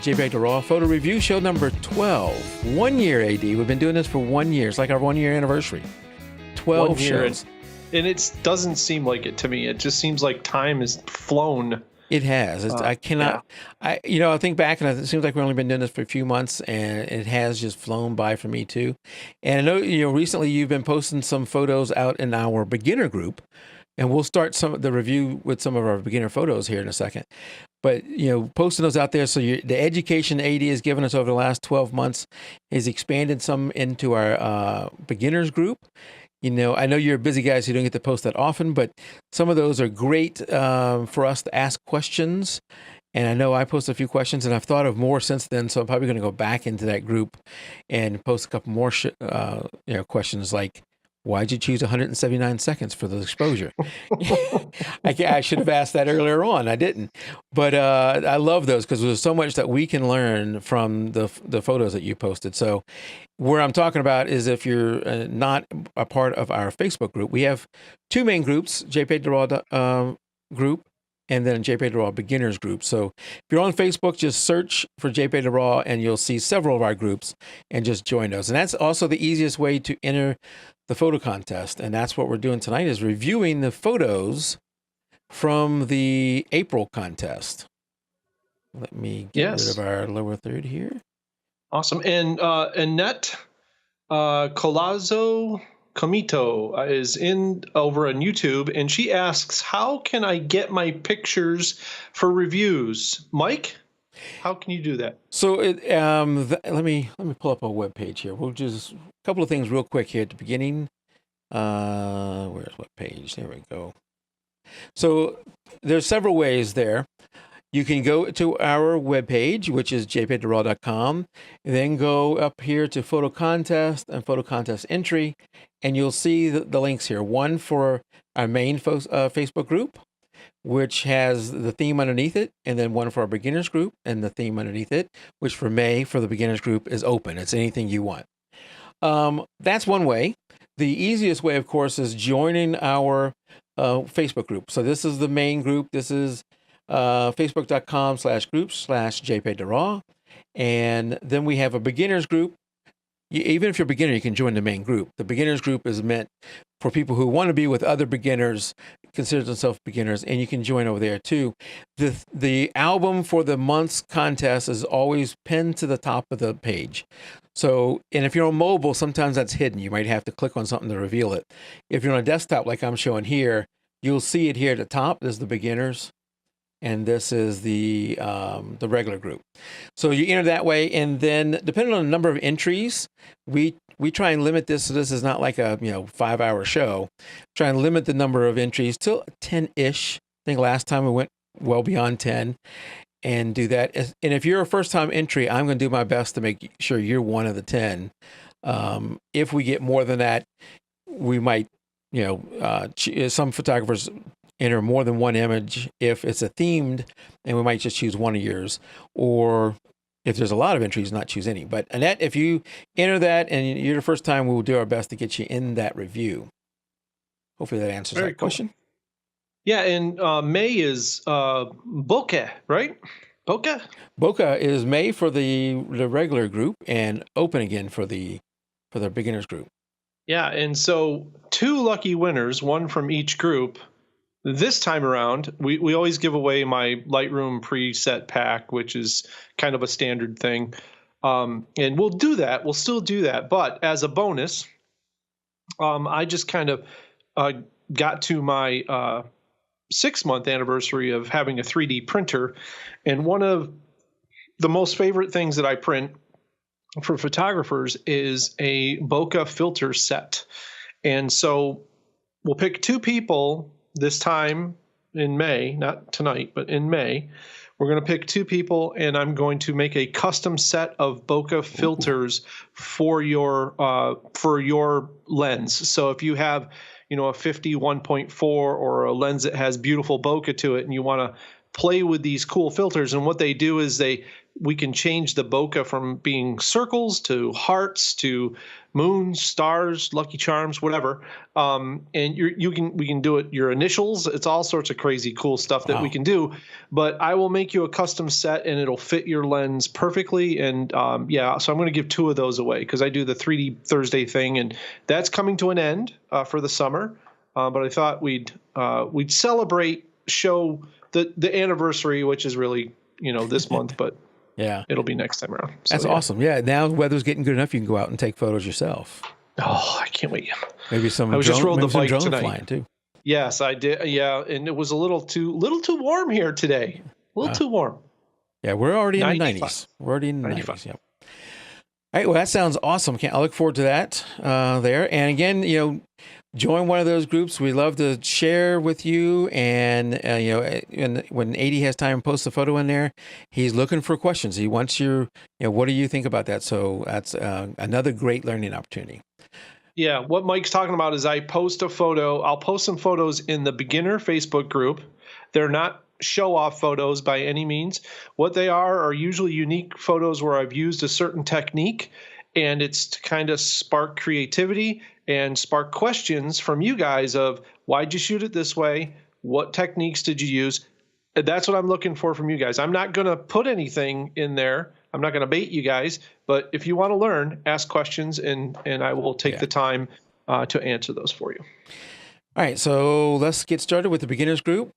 jpeg2RAW photo review show number 12. 1 year, AD. We've been doing this for 1 year. It's like our 1 year anniversary. 12 shows. And it doesn't seem like it to me. It just seems like time has flown. It has. I cannot. Yeah. I think back, and it seems like we've only been doing this for a few months, and it has just flown by for me too. And I know, recently you've been posting some photos out in our beginner group, and we'll start the review with some of our beginner photos here in a second. But posting those out there, so the education AD has given us over the last 12 months has expanded some into our beginners group. I know you're busy guys who don't get to post that often, but some of those are great for us to ask questions. And I know I posted a few questions, and I've thought of more since then, so I'm probably going to go back into that group and post a couple more questions like, why'd you choose 179 seconds for the exposure? I should have asked that earlier on. I didn't. But I love those because there's so much that we can learn from the photos that you posted. So where I'm talking about is if you're not a part of our Facebook group, we have two main groups, jpeg2RAW group and then jpeg2RAW beginners group. So if you're on Facebook, just search for jpeg2RAW and you'll see several of our groups and just join those. And that's also the easiest way to enter the photo contest. And that's what we're doing tonight, is reviewing the photos from the April contest. Let me get rid of our lower third here. Awesome. And Annette Colazo Comito is in over on YouTube, and she asks, how can I get my pictures for reviews? Mike, how can you do that? So let me pull up a web page here. We'll just a couple of things real quick here at the beginning. Where's what page? There we go. So there's several ways there. You can go to our webpage, which is jpeg2raw.com, and then go up here to photo contest and photo contest entry, and you'll see the links here. One for our main Facebook group, which has the theme underneath it, and then one for our beginners group and the theme underneath it, which for May for the beginners group is open. It's anything you want. That's one way. The easiest way, of course, is joining our Facebook group. So this is the main group. This is facebook.com/groups/jpeg2RAW. And then we have a beginners group. Even if you're a beginner, you can join the main group. The beginners group is meant for people who want to be with other beginners, consider themselves beginners, and you can join over there too. The album for the month's contest is always pinned to the top of the page. So, and if you're on mobile, sometimes that's hidden. You might have to click on something to reveal it. If you're on a desktop like I'm showing here, you'll see it here at the top. There's the beginners, and this is the regular group. So you enter that way, and then depending on the number of entries, we try and limit this. So this is not like a 5-hour show. Try and limit the number of entries to 10-ish. I think last time we went well beyond 10, and do that. And if you're a first-time entry, I'm going to do my best to make sure you're one of the 10. If we get more than that, we might, some photographers enter more than one image if it's a themed, and we might just choose one of yours. Or if there's a lot of entries, not choose any. But Annette, if you enter that and you're the first time, we will do our best to get you in that review. Hopefully that answers that question. Yeah, and May is bokeh, right? Bokeh? Bokeh is May for the regular group and open again for the beginners group. Yeah, and so 2 lucky winners, one from each group. This time around, we always give away my Lightroom preset pack, which is kind of a standard thing. And we'll do that. We'll still do that. But as a bonus, I just kind of got to my 6-month anniversary of having a 3D printer. And one of the most favorite things that I print for photographers is a bokeh filter set. And so we'll pick 2 people this time in May, not tonight, but in May. We're going to pick 2 people, and I'm going to make a custom set of bokeh filters for your lens. So if you have, a 51.4 or a lens that has beautiful bokeh to it, and you want to play with these cool filters, and what they do is they we can change the bokeh from being circles to hearts to moons, stars, lucky charms, whatever. And we can do it your initials. It's all sorts of crazy cool stuff that we can do. But I will make you a custom set, and it'll fit your lens perfectly. And so I'm going to give 2 of those away because I do the 3D Thursday thing, and that's coming to an end for the summer. But I thought we'd celebrate, show the anniversary, which is really this month, but. Yeah, it'll be next time around. So, that's awesome. Yeah, now the weather's getting good enough. You can go out and take photos yourself. Oh, I can't wait. Maybe some. I was just rode the bike tonight. Flying too. Yes, I did. Yeah, and it was a little too warm here today. A little too warm. Yeah, we're already in the 90s. We're already in the 90s. Yep. All right. Well, that sounds awesome. I look forward to that there. And again, join one of those groups. We love to share with you. And, and when AD has time, post a photo in there. He's looking for questions. He wants what do you think about that? So that's another great learning opportunity. Yeah. What Mike's talking about is I post a photo. I'll post some photos in the beginner Facebook group. They're not show off photos by any means. What they are usually unique photos where I've used a certain technique, and it's to kind of spark creativity and spark questions from you guys of why'd you shoot it this way? What techniques did you use? That's what I'm looking for from you guys. I'm not going to put anything in there. I'm not going to bait you guys, but if you want to learn, ask questions, and I will take the time to answer those for you. All right, so let's get started with the beginners group.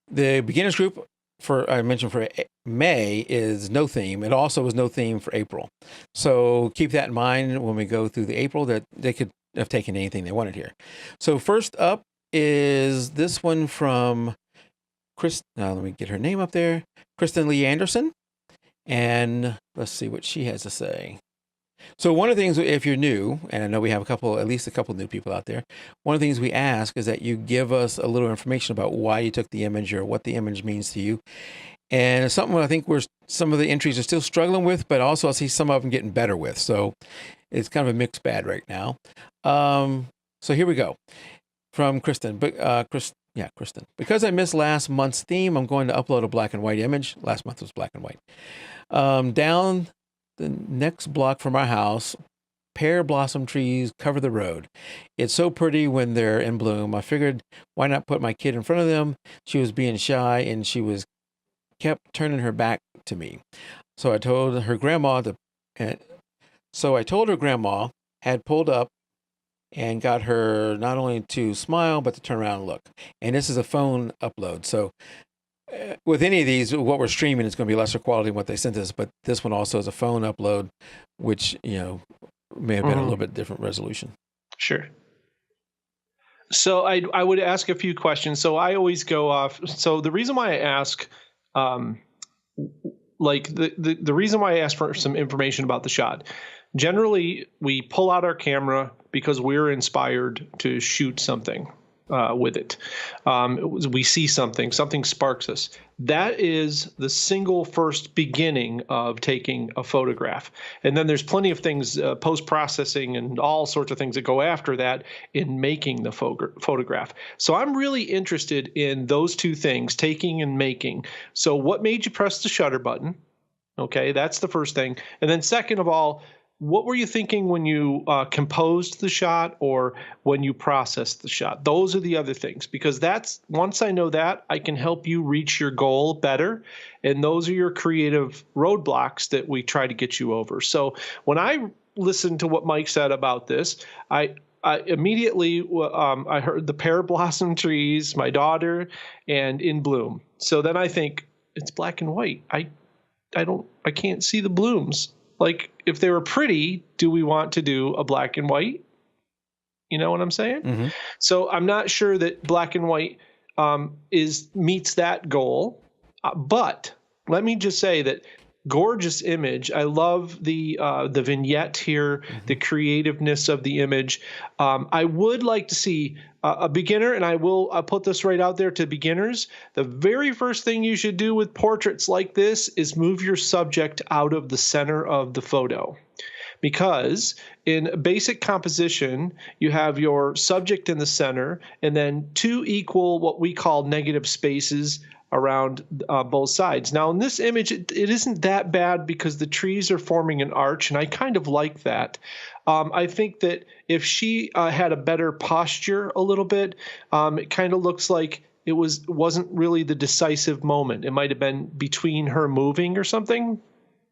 The beginners group I mentioned for May is no theme. It also was no theme for April. So keep that in mind when we go through the April, that they could have taken anything they wanted here. So first up is this one from let me get her name up there. Kristen Lee Anderson. And let's see what she has to say. So one of the things, if you're new, and I know we have at least a couple new people out there, one of the things we ask is that you give us a little information about why you took the image or what the image means to you. And it's something I think some of the entries are still struggling with, but also I see some of them getting better with. So it's kind of a mixed bag right now. So here we go. From Kristen. Kristen. Because I missed last month's theme, I'm going to upload a black and white image. Last month was black and white. Down the next block from our house, pear blossom trees cover the road. It's so pretty when they're in bloom. I figured, why not put my kid in front of them? She was being shy, and she kept turning her back to me. So I told her grandma had pulled up and got her not only to smile, but to turn around and look. And this is a phone upload. So with any of these, what we're streaming is going to be lesser quality than what they sent us, but this one also is a phone upload, which, may have been a little bit different resolution. Sure. So I would ask a few questions. So I always go off. So the reason why I ask, the reason why I ask for some information about the shot, generally we pull out our camera because we're inspired to shoot something with it. We see something sparks us. That is the single first beginning of taking a photograph. And then there's plenty of things, post-processing and all sorts of things that go after that in making the photograph. So I'm really interested in those two things, taking and making. So what made you press the shutter button? Okay, that's the first thing. And then second of all, what were you thinking when you composed the shot or when you processed the shot? Those are the other things, because once I know that, I can help you reach your goal better. And those are your creative roadblocks that we try to get you over. So when I listened to what Mike said about this, I immediately I heard the pear blossom trees, my daughter, and in bloom. So then I think it's black and white. I can't see the blooms. Like, if they were pretty, do we want to do a black and white? You know what I'm saying? Mm-hmm. So I'm not sure that black and white meets that goal. But let me just say that gorgeous image. I love the vignette here, the creativeness of the image. I would like to see a beginner, and I'll put this right out there to beginners. The very first thing you should do with portraits like this is move your subject out of the center of the photo. Because in basic composition, you have your subject in the center and then two equal what we call negative spaces around both sides. Now in this image, it isn't that bad because the trees are forming an arch, and I kind of like that. I think that if she had a better posture a little bit, it kind of looks like it wasn't really the decisive moment. It might have been between her moving or something.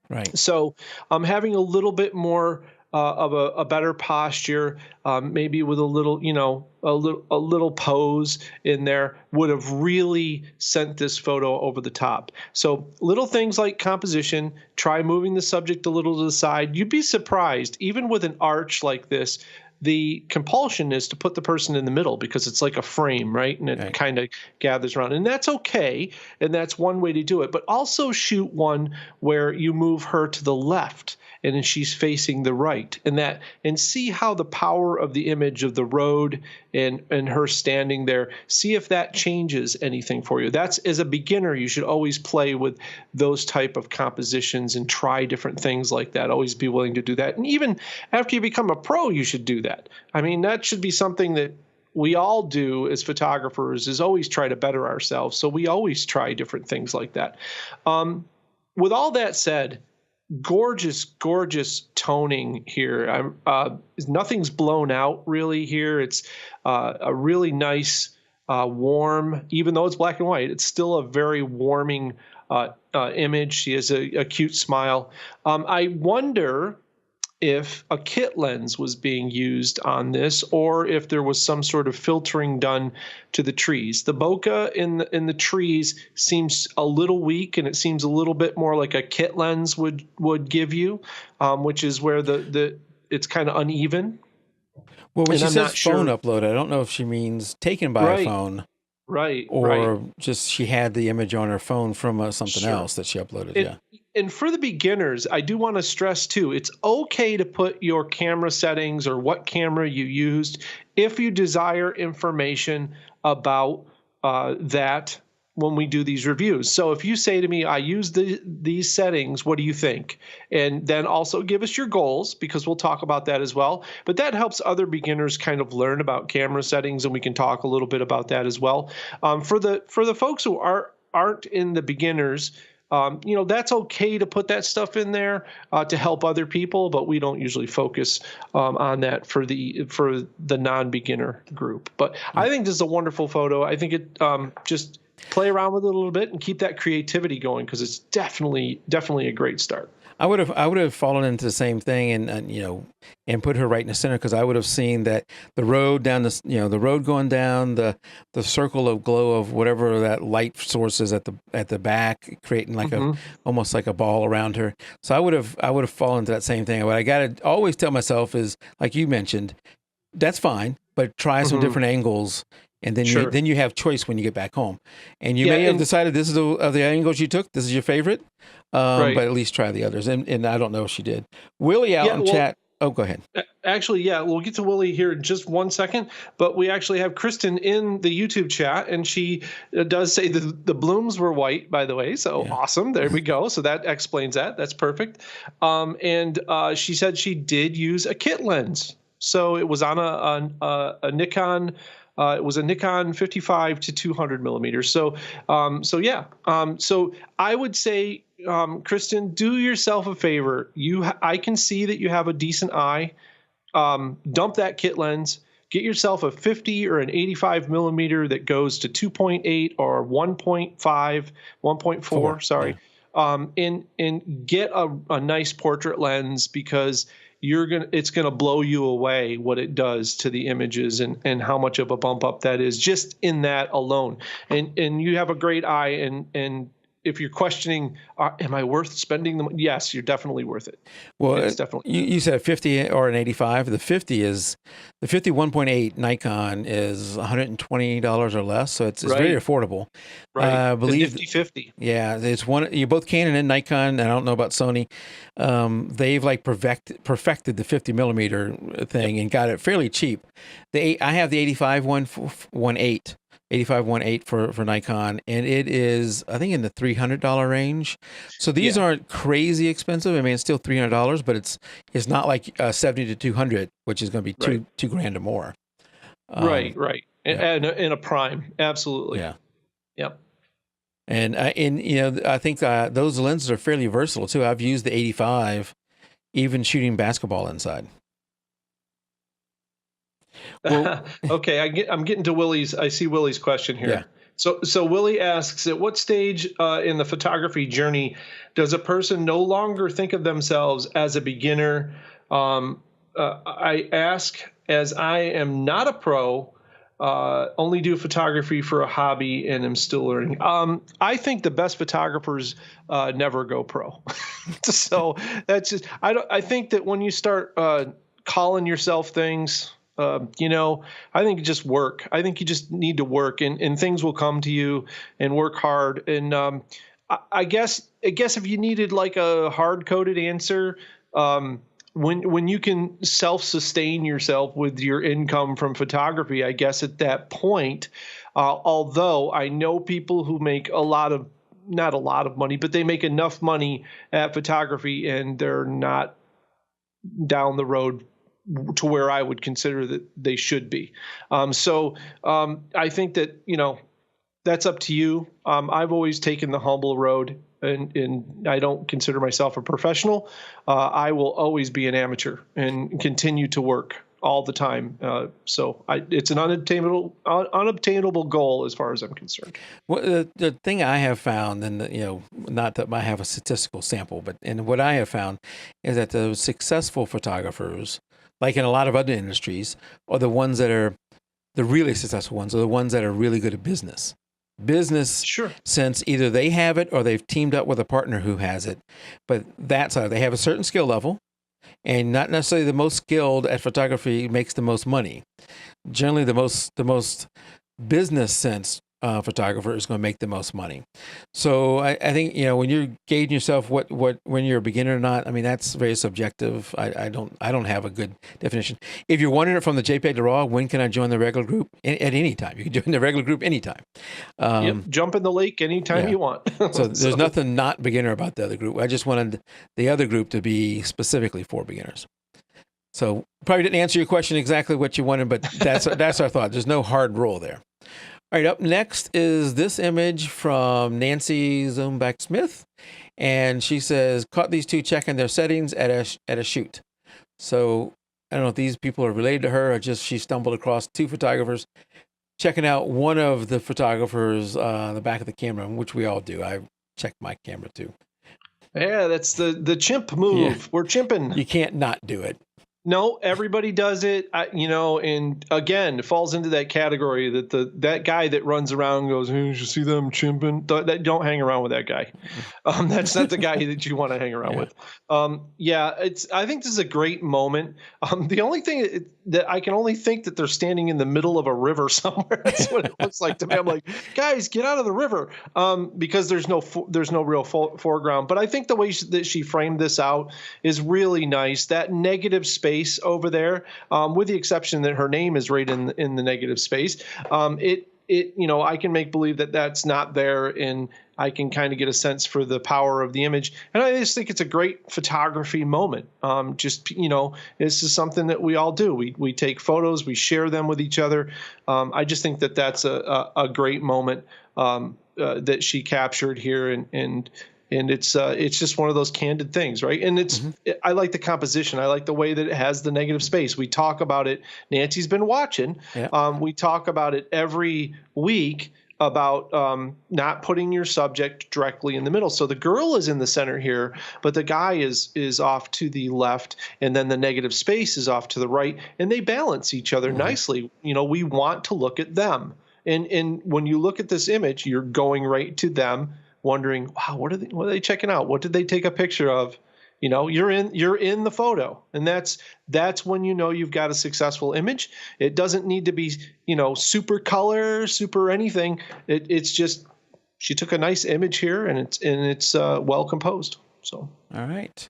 Right. So having a little bit more of a better posture, maybe with a little, a little pose in there would have really sent this photo over the top. So little things like composition, try moving the subject a little to the side. You'd be surprised, even with an arch like this, the compulsion is to put the person in the middle because it's like a frame, right? And it kind of gathers around. And that's okay. And that's one way to do it. But also shoot one where you move her to the left and then she's facing the right, and see how the power of the image of the road and her standing there, see if that changes anything for you. That's, as a beginner, you should always play with those type of compositions and try different things like that. Always be willing to do that. And even after you become a pro, you should do that. I mean, that should be something that we all do as photographers, is always try to better ourselves. So we always try different things like that. With all that said, gorgeous toning here. Nothing's blown out really here. It's a really nice, warm, even though it's black and white, it's still a very warming image. She has a cute smile. I wonder if a kit lens was being used on this, or if there was some sort of filtering done to the trees. The bokeh in the trees seems a little weak, and it seems a little bit more like a kit lens would give you, which is where it's kind of uneven. Well, when she says phone upload, I don't know if she means taken by a phone. Right. Or just she had the image on her phone from something else that she uploaded. And for the beginners, I do want to stress too, it's okay to put your camera settings or what camera you used if you desire information about that when we do these reviews. So if you say to me, I use these settings, what do you think? And then also give us your goals, because we'll talk about that as well. But that helps other beginners kind of learn about camera settings, and we can talk a little bit about that as well. For the folks who aren't in the beginners, that's okay to put that stuff in there to help other people, but we don't usually focus on that for the non-beginner group. But I think this is a wonderful photo. I think it just play around with it a little bit and keep that creativity going, because it's definitely a great start. I would have fallen into the same thing and put her right in the center, because I would have seen that the road down the road going down, the circle of glow of whatever that light source is at the back, creating like almost like a ball around her. So I would have fallen into that same thing. What I got to always tell myself is, like you mentioned, that's fine, but try some different angles. And then then you have choice when you get back home, and you may have decided this is of the angles you took, this is your favorite, but at least try the others. And I don't know if she did. Willie out in chat. Oh, go ahead. Actually, we'll get to Willie here in just 1 second, but we actually have Kristen in the YouTube chat, and she does say the blooms were white, by the way. So awesome. There we go. So that explains that. That's perfect. And she said she did use a kit lens. So it was on a Nikon. It was a Nikon 55 to 200 millimeters. So I would say, Kristen, do yourself a favor. I can see that you have a decent eye. Dump that kit lens. Get yourself a 50 or an 85 millimeter that goes to 2.8 or 1.5, 1.4. Sorry. And get a nice portrait lens, because it's gonna blow you away what it does to the images and how much of a bump up that is just in that alone. And you have a great eye, and if you're questioning, am I worth spending the money? Yes, you're definitely worth it. Well, it's definitely. You said a 50 or an 85. The 50 1.8 Nikon is $120 or less, so it's very affordable. Right. I believe 50/50. Yeah, it's one. You both Canon and Nikon. And I don't know about Sony. They've like perfected the 50 millimeter thing and got it fairly cheap. I have the 85-1.8. 85-1.8 for Nikon, and it is, I think, in the $300 range. So these aren't crazy expensive. I mean, it's still $300, but it's not like 70 to 200, which is going to be two grand or more. Right. And a prime, absolutely. Yeah. Yep. And I think those lenses are fairly versatile too. I've used the 85 even shooting basketball inside. Well, Okay, I'm getting to Willie's. I see Willie's question yeah. here. So Willie asks, at what stage in the photography journey does a person no longer think of themselves as a beginner? I ask, as I am not a pro, only do photography for a hobby, and am still learning. I think the best photographers never go pro. So that's just I think that when you start calling yourself things. I think just work. I think you just need to work, and things will come to you, and work hard. And I guess if you needed like a hard coded answer, when you can self-sustain yourself with your income from photography, I guess at that point, although I know people who make not a lot of money, but they make enough money at photography, and they're not down the road to where I would consider that they should be. I think that, that's up to you. I've always taken the humble road, and I don't consider myself a professional. I will always be an amateur and continue to work all the time. It's an unobtainable goal as far as I'm concerned. Well, the thing I have found, and not that I have a statistical sample, and what I have found is that the successful photographers, like in a lot of other industries, are the ones that are the really successful ones, are the ones that are really good at business. Sure. Since either they have it or they've teamed up with a partner who has it. But that's how they have a certain skill level, and not necessarily the most skilled at photography makes the most money. Generally, the most business sense photographer is going to make the most money. So I think when you're gauging yourself when you're a beginner or not, I mean that's very subjective. I don't have a good definition. If you're wondering it from the JPEG to RAW, when can I join the regular group? At any time, you can join the regular group anytime. Yep, jump in the lake anytime you want. So there's nothing not beginner about the other group. I just wanted the other group to be specifically for beginners. So probably didn't answer your question exactly what you wanted, but that's our thought. There's no hard rule there. All right, up next is this image from Nancy Zumback-Smith, and she says, caught these two checking their settings at a shoot. So I don't know if these people are related to her or just she stumbled across two photographers checking out one of the photographers, the back of the camera, which we all do. I check my camera too. Yeah, that's the chimp move. Yeah. We're chimping. You can't not do it. No, everybody does it, and again, it falls into that category that that guy that runs around and goes, hey, did you see them chimping? Don't hang around with that guy. That's not the guy that you want to hang around with. I think this is a great moment. The only thing that I can only think that they're standing in the middle of a river somewhere. That's what it looks like to me. I'm like, guys, get out of the river, because there's no real foreground. But I think the way that she framed this out is really nice. That negative space over there, with the exception that her name is right in the negative space. I can make believe that that's not there, and I can kind of get a sense for the power of the image. And I just think it's a great photography moment. This is something that we all do. We take photos, we share them with each other. I just think that that's a great moment that she captured here, and it's just one of those candid things, right? And I like the composition. I like the way that it has the negative space. We talk about it. Nancy's been watching. Yeah. We talk about it every week about not putting your subject directly in the middle. So the girl is in the center here, but the guy is off to the left, and then the negative space is off to the right, and they balance each other nicely. We want to look at them. And when you look at this image, you're going right to them, wondering, wow, what are they checking out? What did they take a picture of? You're in the photo, and that's when you've got a successful image. It doesn't need to be super color, super anything. It's just she took a nice image here, and it's well composed. So all right,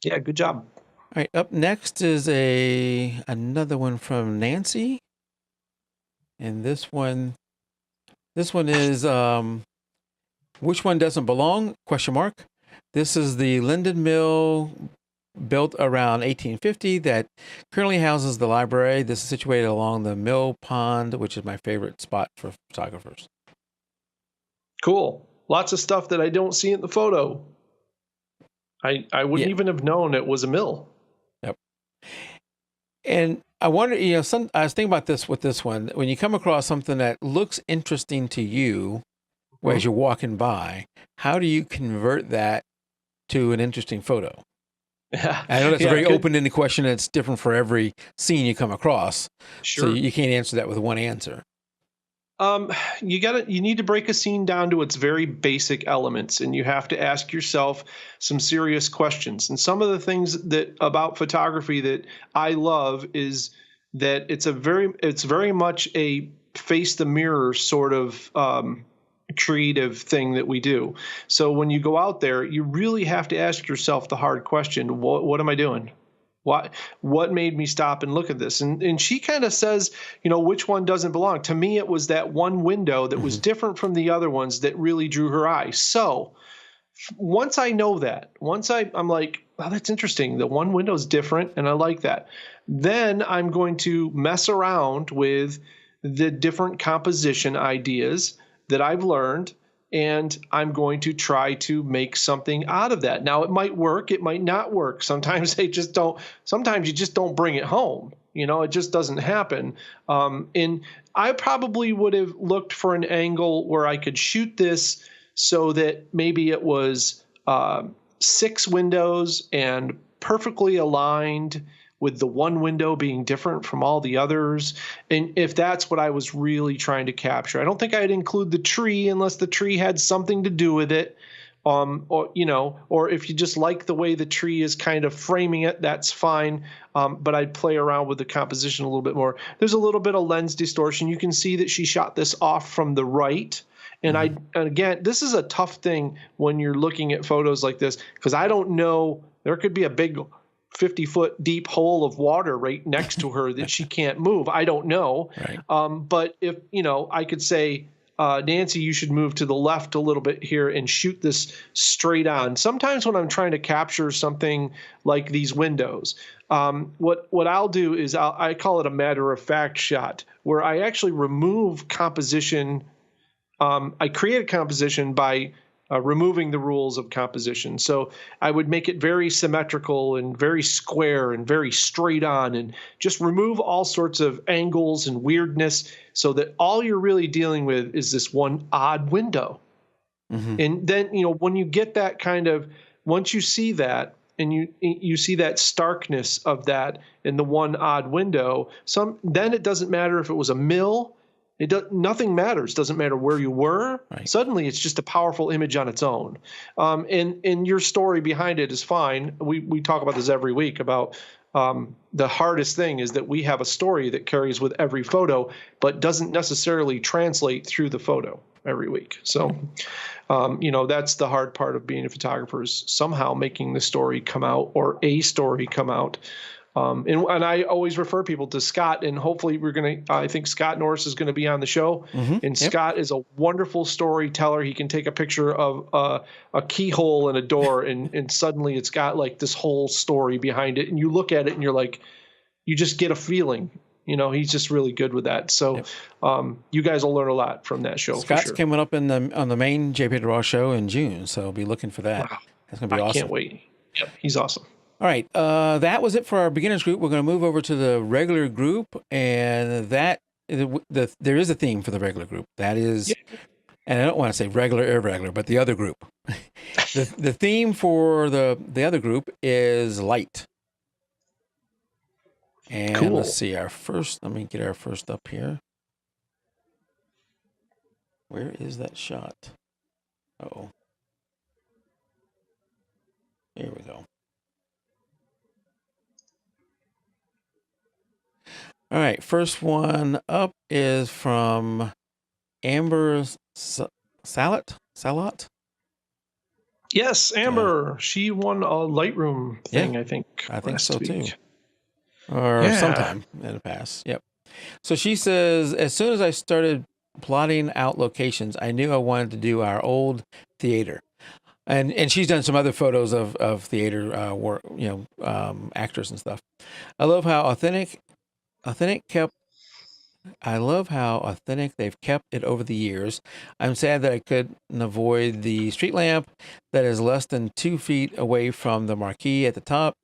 yeah, good job. All right, up next is another one from Nancy, and this one is which one doesn't belong? ? This is the Linden Mill, built around 1850, that currently houses the library. This is situated along the Mill Pond, which is my favorite spot for photographers. Cool. Lots of stuff that I don't see in the photo. I wouldn't even have known it was a mill. Yep. And I wonder, I was thinking about this with this one. When you come across something that looks interesting to you as you're walking by, how do you convert that to an interesting photo? Yeah. I know that's a very open-ended question. It's different for every scene you come across. Sure. So you can't answer that with one answer. You need to break a scene down to its very basic elements, and you have to ask yourself some serious questions. And some of the things that about photography that I love is that it's very much a face the mirror sort of creative thing that we do. So when you go out there, you really have to ask yourself the hard question: what am I doing? What made me stop and look at this? And she kind of says, which one doesn't belong. To me, it was that one window that was different from the other ones that really drew her eye. So once I know that, I'm like, oh, that's interesting. The one window is different, and I like that. Then I'm going to mess around with the different composition ideas that I've learned, and I'm going to try to make something out of that. Now, it might work, it might not work. Sometimes you just don't bring it home. It just doesn't happen. And I probably would have looked for an angle where I could shoot this so that maybe it was 6 windows and perfectly aligned, with the one window being different from all the others. And if that's what I was really trying to capture, I don't think I'd include the tree unless the tree had something to do with it. Or if you just like the way the tree is kind of framing it, that's fine. But I'd play around with the composition a little bit more. There's a little bit of lens distortion. You can see that she shot this off from the right. And again, this is a tough thing when you're looking at photos like this, because I don't know, there could be a big 50-foot deep hole of water right next to her that she can't move. I don't know. Right. But if, I could say, Nancy, you should move to the left a little bit here and shoot this straight on. Sometimes when I'm trying to capture something like these windows, what I'll do is I call it a matter of fact shot, where I actually remove composition. I create a composition by removing the rules of composition. So I would make it very symmetrical and very square and very straight on, and just remove all sorts of angles and weirdness, so that all you're really dealing with is this one odd window. And then, when you get that kind of, once you see that, and you see that starkness of that in the one odd window, then it doesn't matter if it was a mill. Nothing matters. Doesn't matter where you were. Right. Suddenly, it's just a powerful image on its own. And your story behind it is fine. We talk about this every week about the hardest thing is that we have a story that carries with every photo, but doesn't necessarily translate through the photo every week. So, that's the hard part of being a photographer, is somehow making the story come out, or a story come out. And I always refer people to Scott, and hopefully I think Scott Norris is going to be on the show. And Scott is a wonderful storyteller. He can take a picture of a keyhole in a door, and suddenly it's got like this whole story behind it. And you look at it and you're like, you just get a feeling. He's just really good with that. So you guys will learn a lot from that show. Scott's for sure. coming up on the main jpeg2RAW show in June, so be looking for that. Wow. That's going to be awesome. I can't wait. Yep, he's awesome. All right, that was it for our beginners group. We're going to move over to the regular group, and there is a theme for the regular group. That is, and I don't want to say regular, irregular, but the other group. the theme for the other group is light. And cool. Let's see, let me get our first up here. Where is that shot? Uh-oh. Here we go. All right, first one up is from Amber Salat. Yes, Amber. She won a Lightroom thing, I think. I think so week. too. Or sometime in the past. Yep. So she says, as soon as I started plotting out locations, I knew I wanted to do our old theater. And she's done some other photos of theater work, actors and stuff. I love how authentic kept I love how authentic they've kept it over the years. I'm sad that I couldn't avoid the street lamp that is less than 2 feet away from the marquee at the top.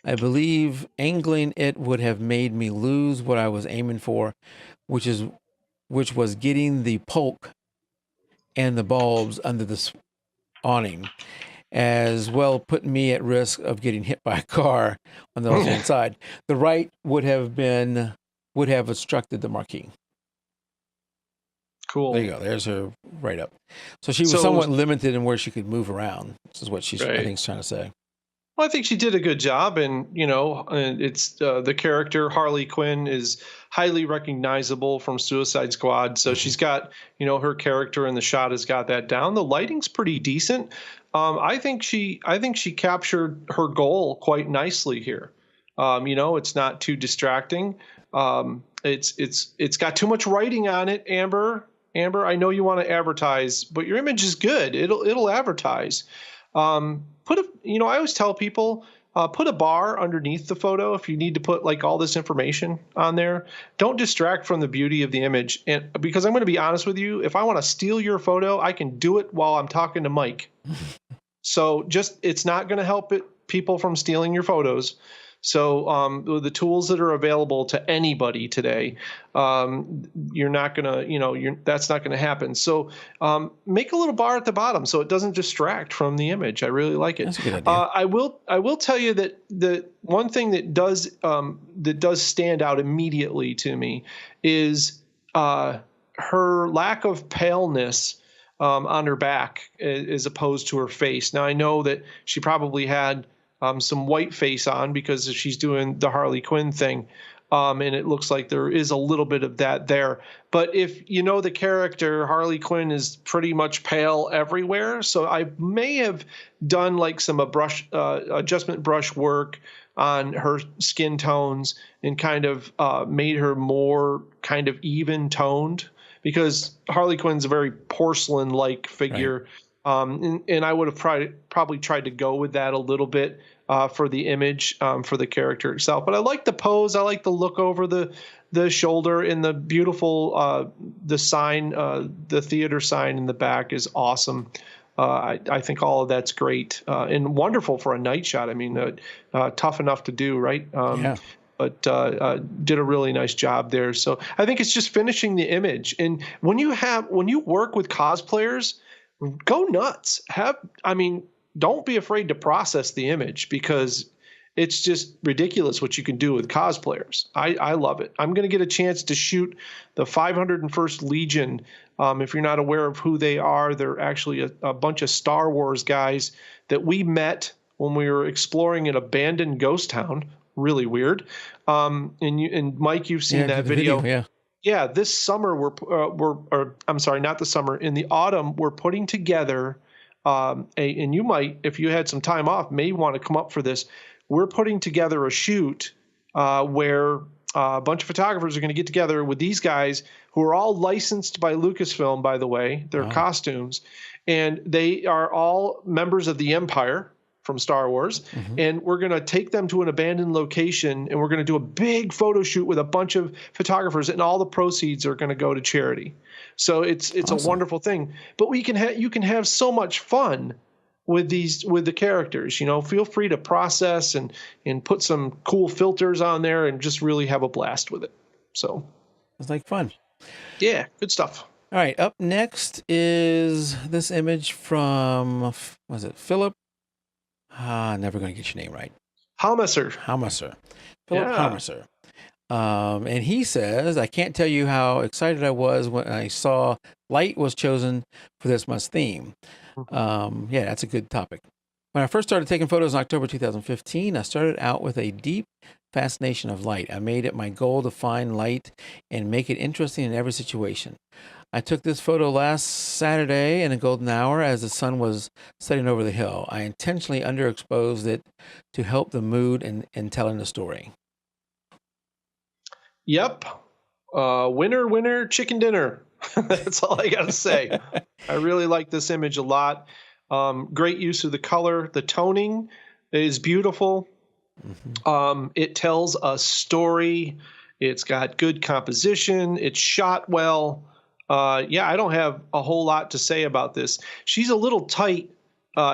I believe angling it would have made me lose what I was aiming for, which is which was getting the polk and the bulbs under the awning, as well putting me at risk of getting hit by a car on the left hand side. The right would have obstructed the marquee. There Cool. you go. There's her right up. So she was So, somewhat limited in where she could move around. This is what she's, I right. think, is trying to say. Well, I think she did a good job, and it's the character Harley Quinn is highly recognizable from Suicide Squad. So Mhm. she's got her character in the shot has got that down. The lighting's pretty decent. I think she captured her goal quite nicely here. It's not too distracting. It's got too much writing on it, Amber. Amber, I know you want to advertise, but your image is good. It'll advertise. I always tell people, put a bar underneath the photo if you need to put like all this information on there. Don't distract from the beauty of the image. And because I'm going to be honest with you, if I want to steal your photo, I can do it while I'm talking to Mike. So it's not going to help people from stealing your photos. So the tools that are available to anybody today, you're not gonna, that's not gonna happen. So make a little bar at the bottom so it doesn't distract from the image. I really like it. That's a good idea. I will tell you that the one thing that does stand out immediately to me is her lack of paleness on her back as opposed to her face. Now I know that she probably had some white face on because she's doing the Harley Quinn thing. And it looks like there is a little bit of that there. But if you know the character, Harley Quinn is pretty much pale everywhere. So I may have done like some adjustment brush work on her skin tones and kind of made her more kind of even toned, because Harley Quinn's a very porcelain-like figure. Right. And I would have probably tried to go with that a little bit for the image, for the character itself. But I like the pose. I like the look over the shoulder, and the beautiful the sign, the theater sign in the back is awesome. I think all of that's great and wonderful for a night shot. I mean, tough enough to do, right? Yeah. But did a really nice job there. So I think it's just finishing the image. And when you work with cosplayers, go nuts. Don't be afraid to process the image, because it's just ridiculous what you can do with cosplayers. I love it. I'm going to get a chance to shoot the 501st Legion. If you're not aware of who they are, they're actually a bunch of Star Wars guys that we met when we were exploring an abandoned ghost town. Really weird. And Mike, you've seen that the video. Yeah. Yeah, this summer I'm sorry, not the summer. In the autumn, we're putting together and you might, if you had some time off, may want to come up for this. We're putting together a shoot where a bunch of photographers are going to get together with these guys who are all licensed by Lucasfilm, by the way. Their costumes, and they are all members of the Empire from Star Wars. Mm-hmm. And we're going to take them to an abandoned location, and we're going to do a big photo shoot with a bunch of photographers, and all the proceeds are going to go to charity. So it's awesome. A wonderful thing. But you can have so much fun with the characters. Feel free to process and put some cool filters on there and just really have a blast with it. So it's like fun. Yeah, good stuff. All right, up next is this image from, was it Phillip? Never going to get your name right. Haumesser. Phillip Haumesser. And he says, I can't tell you how excited I was when I saw light was chosen for this month's theme. Yeah, that's a good topic. When I first started taking photos in October 2015, I started out with a deep fascination of light. I made it my goal to find light and make it interesting in every situation. I took this photo last Saturday in a golden hour as the sun was setting over the hill. I intentionally underexposed it to help the mood and telling the story. Yep. Winner, chicken dinner. That's all I got to say. I really like this image a lot. Great use of the color. The toning is beautiful. Mm-hmm. It tells a story It's got good composition. It's shot well. Yeah, I don't have a whole lot to say about this. She's a little tight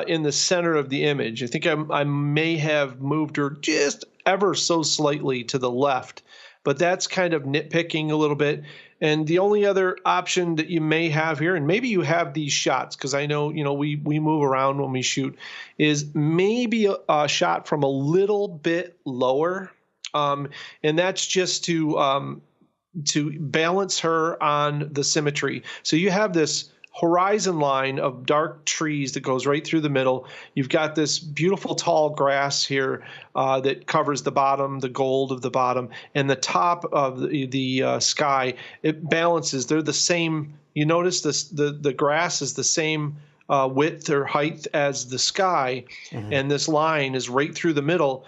in the center of the image. I think I may have moved her just ever so slightly to the left, but that's kind of nitpicking a little bit. And the only other option that you may have here, and maybe you have these shots, because I know, we move around when we shoot, is maybe a shot from a little bit lower. And that's just to balance her on the symmetry. So you have this horizon line of dark trees that goes right through the middle. You've got this beautiful tall grass here that covers the bottom, the gold of the bottom, and the top of the sky. It balances. They're the same. You notice the grass is the same width or height as the sky, and this line is right through the middle.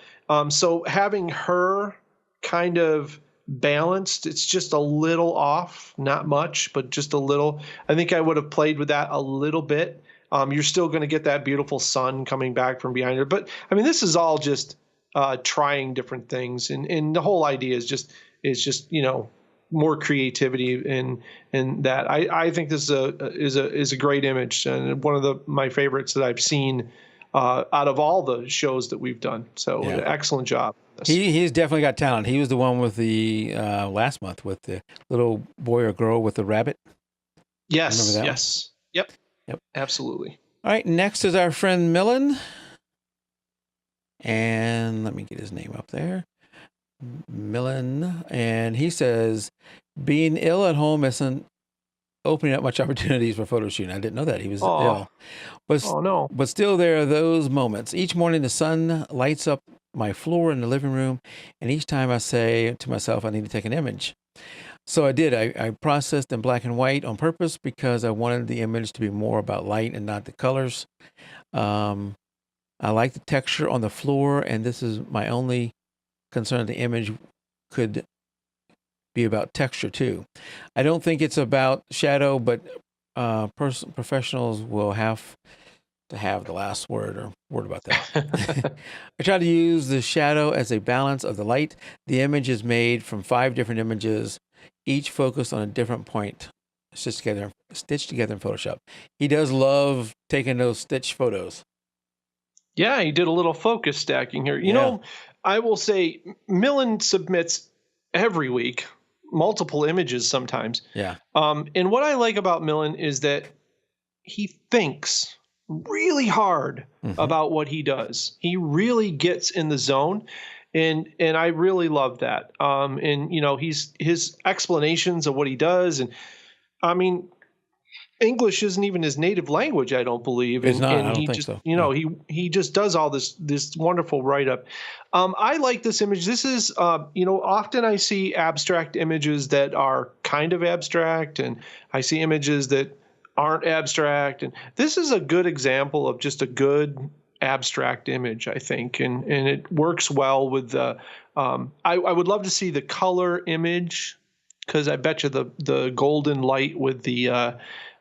So having her kind of balanced, it's just a little off, not much, but just a little. I think I would have played with that a little bit. You're still going to get that beautiful sun coming back from behind her. But I mean, this is all just trying different things. And the whole idea is just, more creativity in that. I think this is a great image, and one of my favorites that I've seen out of all the shows that we've done. So excellent job. He's definitely got talent. He was the one with the last month with the little boy or girl with the rabbit. Yes. Yes. Yep. Absolutely. All right. Next is our friend Millen. And let me get his name up there. Millen. And he says, being ill at home isn't opening up much opportunities for photo shooting. I didn't know that he was ill. But still, there are those moments. Each morning, the sun lights up my floor in the living room, and each time I say to myself, I need to take an image. So I did. I processed in black and white on purpose because I wanted the image to be more about light and not the colors. I like the texture on the floor, and this is my only concern. The image could be about texture too. I don't think it's about shadow, but professionals will have to have the last word about that. I try to use the shadow as a balance of the light. The image is made from 5 different images, each focused on a different point, stitched together in Photoshop. He does love taking those stitch photos. Yeah, he did a little focus stacking here. You know, I will say Millen submits every week, multiple images sometimes. Yeah. And what I like about Millen is that he thinks really hard about what he does. He really gets in the zone, and I really love that. And his explanations of what he does, and I mean, English isn't even his native language, I don't believe. It's not. And I don't he think just, so. he just does all this wonderful write up. I like this image. This is, often I see abstract images that are kind of abstract, and I see images that aren't abstract. And this is a good example of just a good abstract image, I think. And it works well with the, I would love to see the color image, because I bet you the golden light with the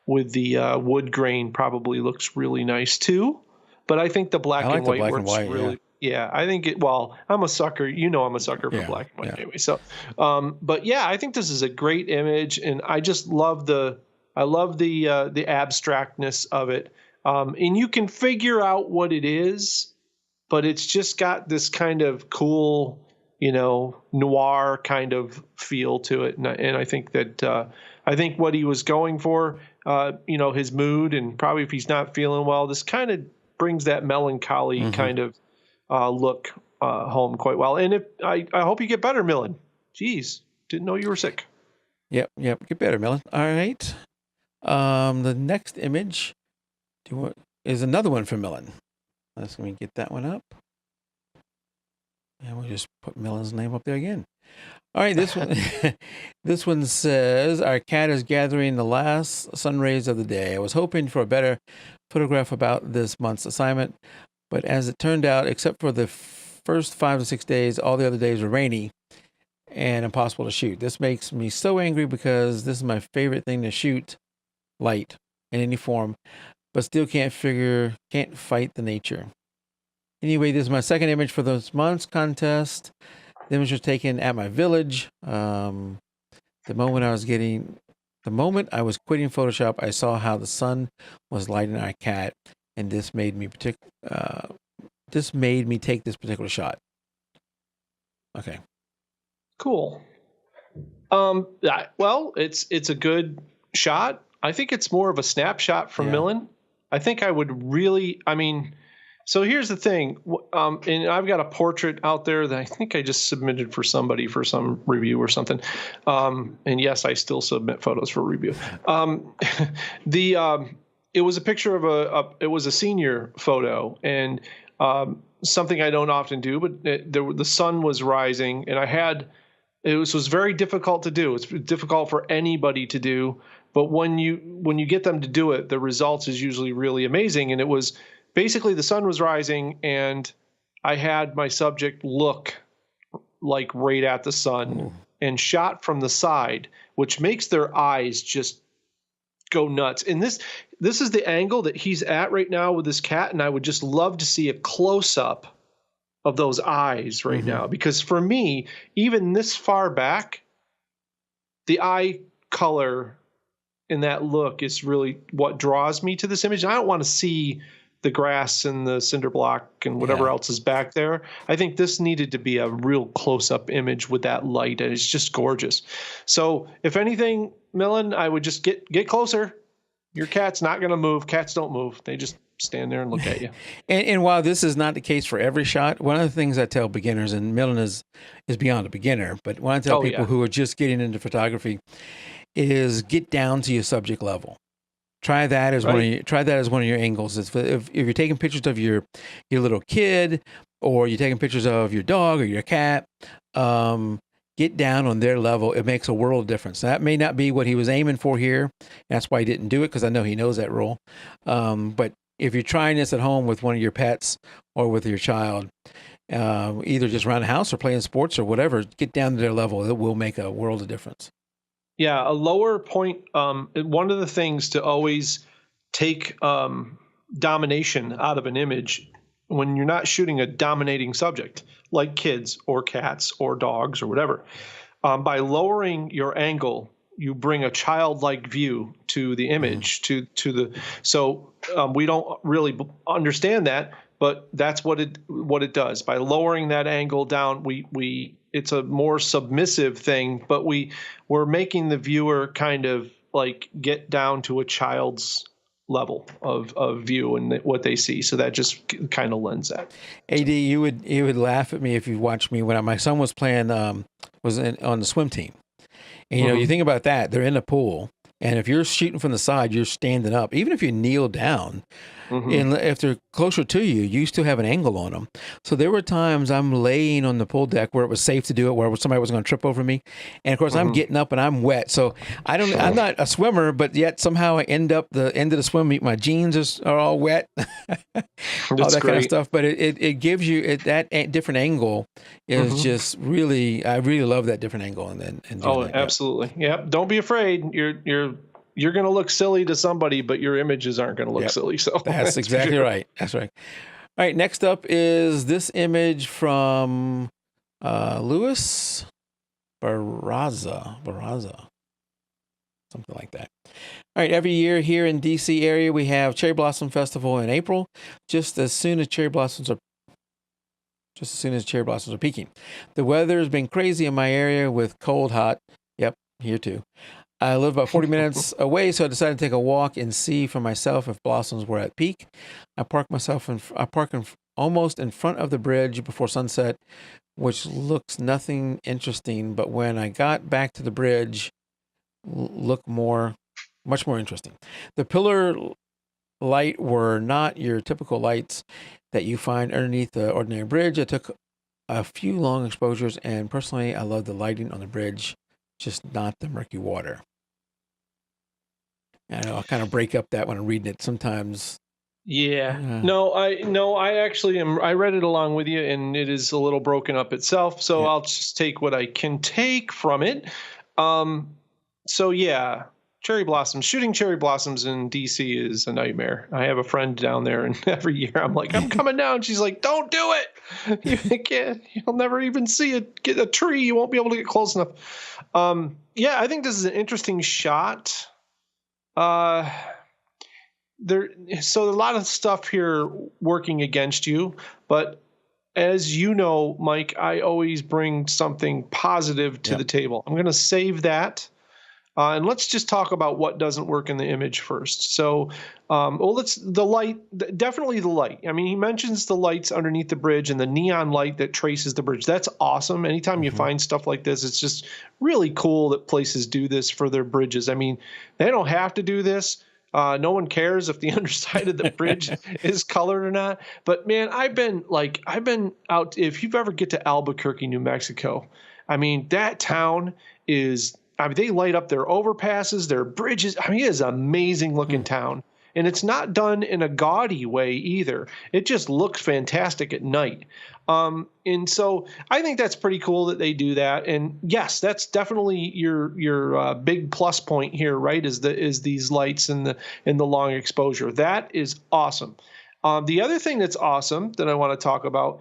wood grain probably looks really nice too. But I think the black and white works really. Yeah, I think I'm a sucker. I'm a sucker for black and white anyway. So, but yeah, I think this is a great image, and I just love the abstractness of it. And you can figure out what it is, but it's just got this kind of cool, noir kind of feel to it. And I think that what he was going for, his mood, and probably if he's not feeling well, this kind of brings that melancholy kind of look home quite well. And I hope you get better, Millen. Jeez, didn't know you were sick. Yep, get better, Millen. All right. The next image is another one from Millen. Let me get that one up. And we'll just put Millen's name up there again. All right, this one this one says, our cat is gathering the last sun rays of the day. I was hoping for a better photograph about this month's assignment, but as it turned out, except for the first 5 to 6 days, all the other days were rainy and impossible to shoot. This makes me so angry because this is my favorite thing to shoot, light in any form, but still can't fight the nature. Anyway, this is my second image for this month's contest. The image was taken at my village. The moment I was quitting Photoshop, I saw how the sun was lighting our cat, and this made me take this particular shot. Okay. Cool. Well, it's a good shot. I think it's more of a snapshot from Millen. I think I would really, so here's the thing. And I've got a portrait out there that I think I just submitted for somebody for some review or something. And yes, I still submit photos for review. It was a picture of it was a senior photo, and something I don't often do, but the sun was rising, and it was very difficult to do. It's difficult for anybody to do, but when you get them to do it, the results is usually really amazing. And it was basically the sun was rising, and I had my subject look like right at the sun and shot from the side, which makes their eyes just go nuts. And this is the angle that he's at right now with this cat, and I would just love to see a close up of those eyes right now, because for me, even this far back, the eye color in that look is really what draws me to this image. I don't want to see the grass and the cinder block and whatever else is back there. I think this needed to be a real close-up image with that light, and it's just gorgeous. So if anything, Millen, I would just get closer. Your cat's not going to move. Cats don't move. They just stand there and look at you. And while this is not the case for every shot, one of the things I tell beginners, and Millen is beyond a beginner, but when I tell people who are just getting into photography, is get down to your subject level. Try that as one of your angles. If you're taking pictures of your little kid, or you're taking pictures of your dog or your cat, get down on their level. It makes a world of difference. That may not be what he was aiming for here. That's why he didn't do it, because I know he knows that rule. But if you're trying this at home with one of your pets or with your child, either just around the house or playing sports or whatever, get down to their level. It will make a world of difference. Yeah, a lower point. One of the things to always take domination out of an image when you're not shooting a dominating subject like kids or cats or dogs or whatever, by lowering your angle, you bring a childlike view to the image. So we don't really understand that, but that's what it does. By lowering that angle down, it's a more submissive thing, but we're making the viewer kind of like get down to a child's level of view and what they see. So that just kind of lends that. AD, you would laugh at me if you watched me when my son was playing on the swim team. And you think about that, they're in a pool, and if you're shooting from the side, you're standing up. Even if you kneel down, and if they're closer to you, you still have an angle on them. So there were times I'm laying on the pool deck where it was safe to do it, where somebody was going to trip over me, and of course I'm getting up and I'm wet. So I'm not a swimmer, but yet somehow I end up the end of the swim meet. My jeans are all wet, all that kind of stuff. But it gives you that different angle is just really, I really love that different angle. And absolutely, yeah. Don't be afraid. You're going to look silly to somebody, but your images aren't going to look silly. So that's exactly right. That's right. All right. Next up is this image from Louis Barraza, something like that. All right. Every year here in DC area, we have Cherry Blossom Festival in April, just as soon as cherry blossoms are peaking. The weather has been crazy in my area with cold, hot. Yep, here too. I live about 40 minutes away, so I decided to take a walk and see for myself if blossoms were at peak. I park almost in front of the bridge before sunset, which looks nothing interesting. But when I got back to the bridge, much more interesting. The pillar light were not your typical lights that you find underneath the ordinary bridge. I took a few long exposures, and personally, I love the lighting on the bridge, just not the murky water. I know I'll kind of break up that when I'm reading it sometimes. Yeah. I actually am. I read it along with you, and it is a little broken up itself. So I'll just take what I can take from it. So yeah, Cherry blossoms. Shooting cherry blossoms in DC is a nightmare. I have a friend down there, and every year I'm like, I'm coming down. She's like, don't do it. You can't. You'll never even see it. Get a tree. You won't be able to get close enough. Yeah, I think this is an interesting shot. So a lot of stuff here working against you, but as you know, Mike, I always bring something positive to the table. I'm going to save that. And let's just talk about what doesn't work in the image first. So, the light, definitely the light. I mean, he mentions the lights underneath the bridge and the neon light that traces the bridge. That's awesome. Anytime you find stuff like this, it's just really cool that places do this for their bridges. I mean, they don't have to do this. No one cares if the underside of the bridge is colored or not. But man, I've been out. If you've ever get to Albuquerque, New Mexico, I mean, that town is. I mean, they light up their overpasses, their bridges. I mean, it is an amazing looking town. And it's not done in a gaudy way either. It just looks fantastic at night. And so I think that's pretty cool that they do that. And yes, that's definitely your big plus point here, right? Is these lights and the long exposure. That is awesome. The other thing that's awesome that I want to talk about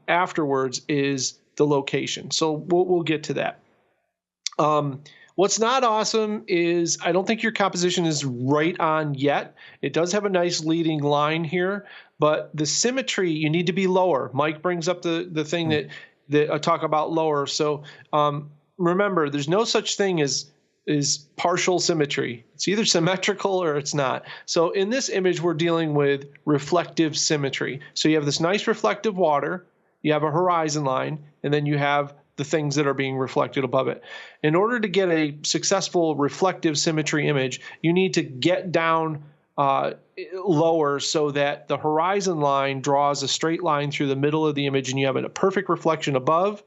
afterwards is the location. So we'll get to that. What's not awesome is I don't think your composition is right on yet. It does have a nice leading line here, but the symmetry, you need to be lower. Mike brings up the thing that I talk about lower. So remember, there's no such thing as partial symmetry. It's either symmetrical or it's not. So in this image, we're dealing with reflective symmetry. So you have this nice reflective water, you have a horizon line, and then you have the things that are being reflected above it. In order to get a successful reflective symmetry image, you need to get down lower so that the horizon line draws a straight line through the middle of the image and you have a perfect reflection above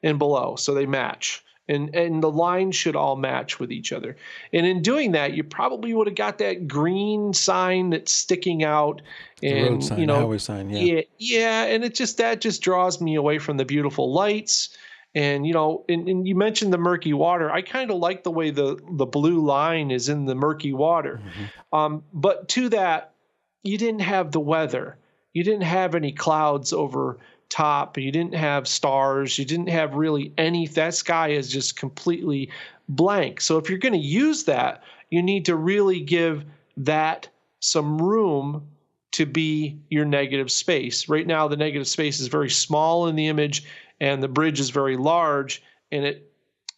and below, so they match. And the lines should all match with each other. And in doing that, you probably would have got that green sign that's sticking out. And, the road sign, highway sign, yeah. And that just draws me away from the beautiful lights. And, and you mentioned the murky water. I kind of like the way the blue line is in the murky water. But to that, you didn't have the weather. You didn't have any clouds over top. You didn't have stars. You didn't have really any. That sky is just completely blank. So if you're going to use that, you need to really give that some room to be your negative space. Right now, the negative space is very small in the image, and the bridge is very large, and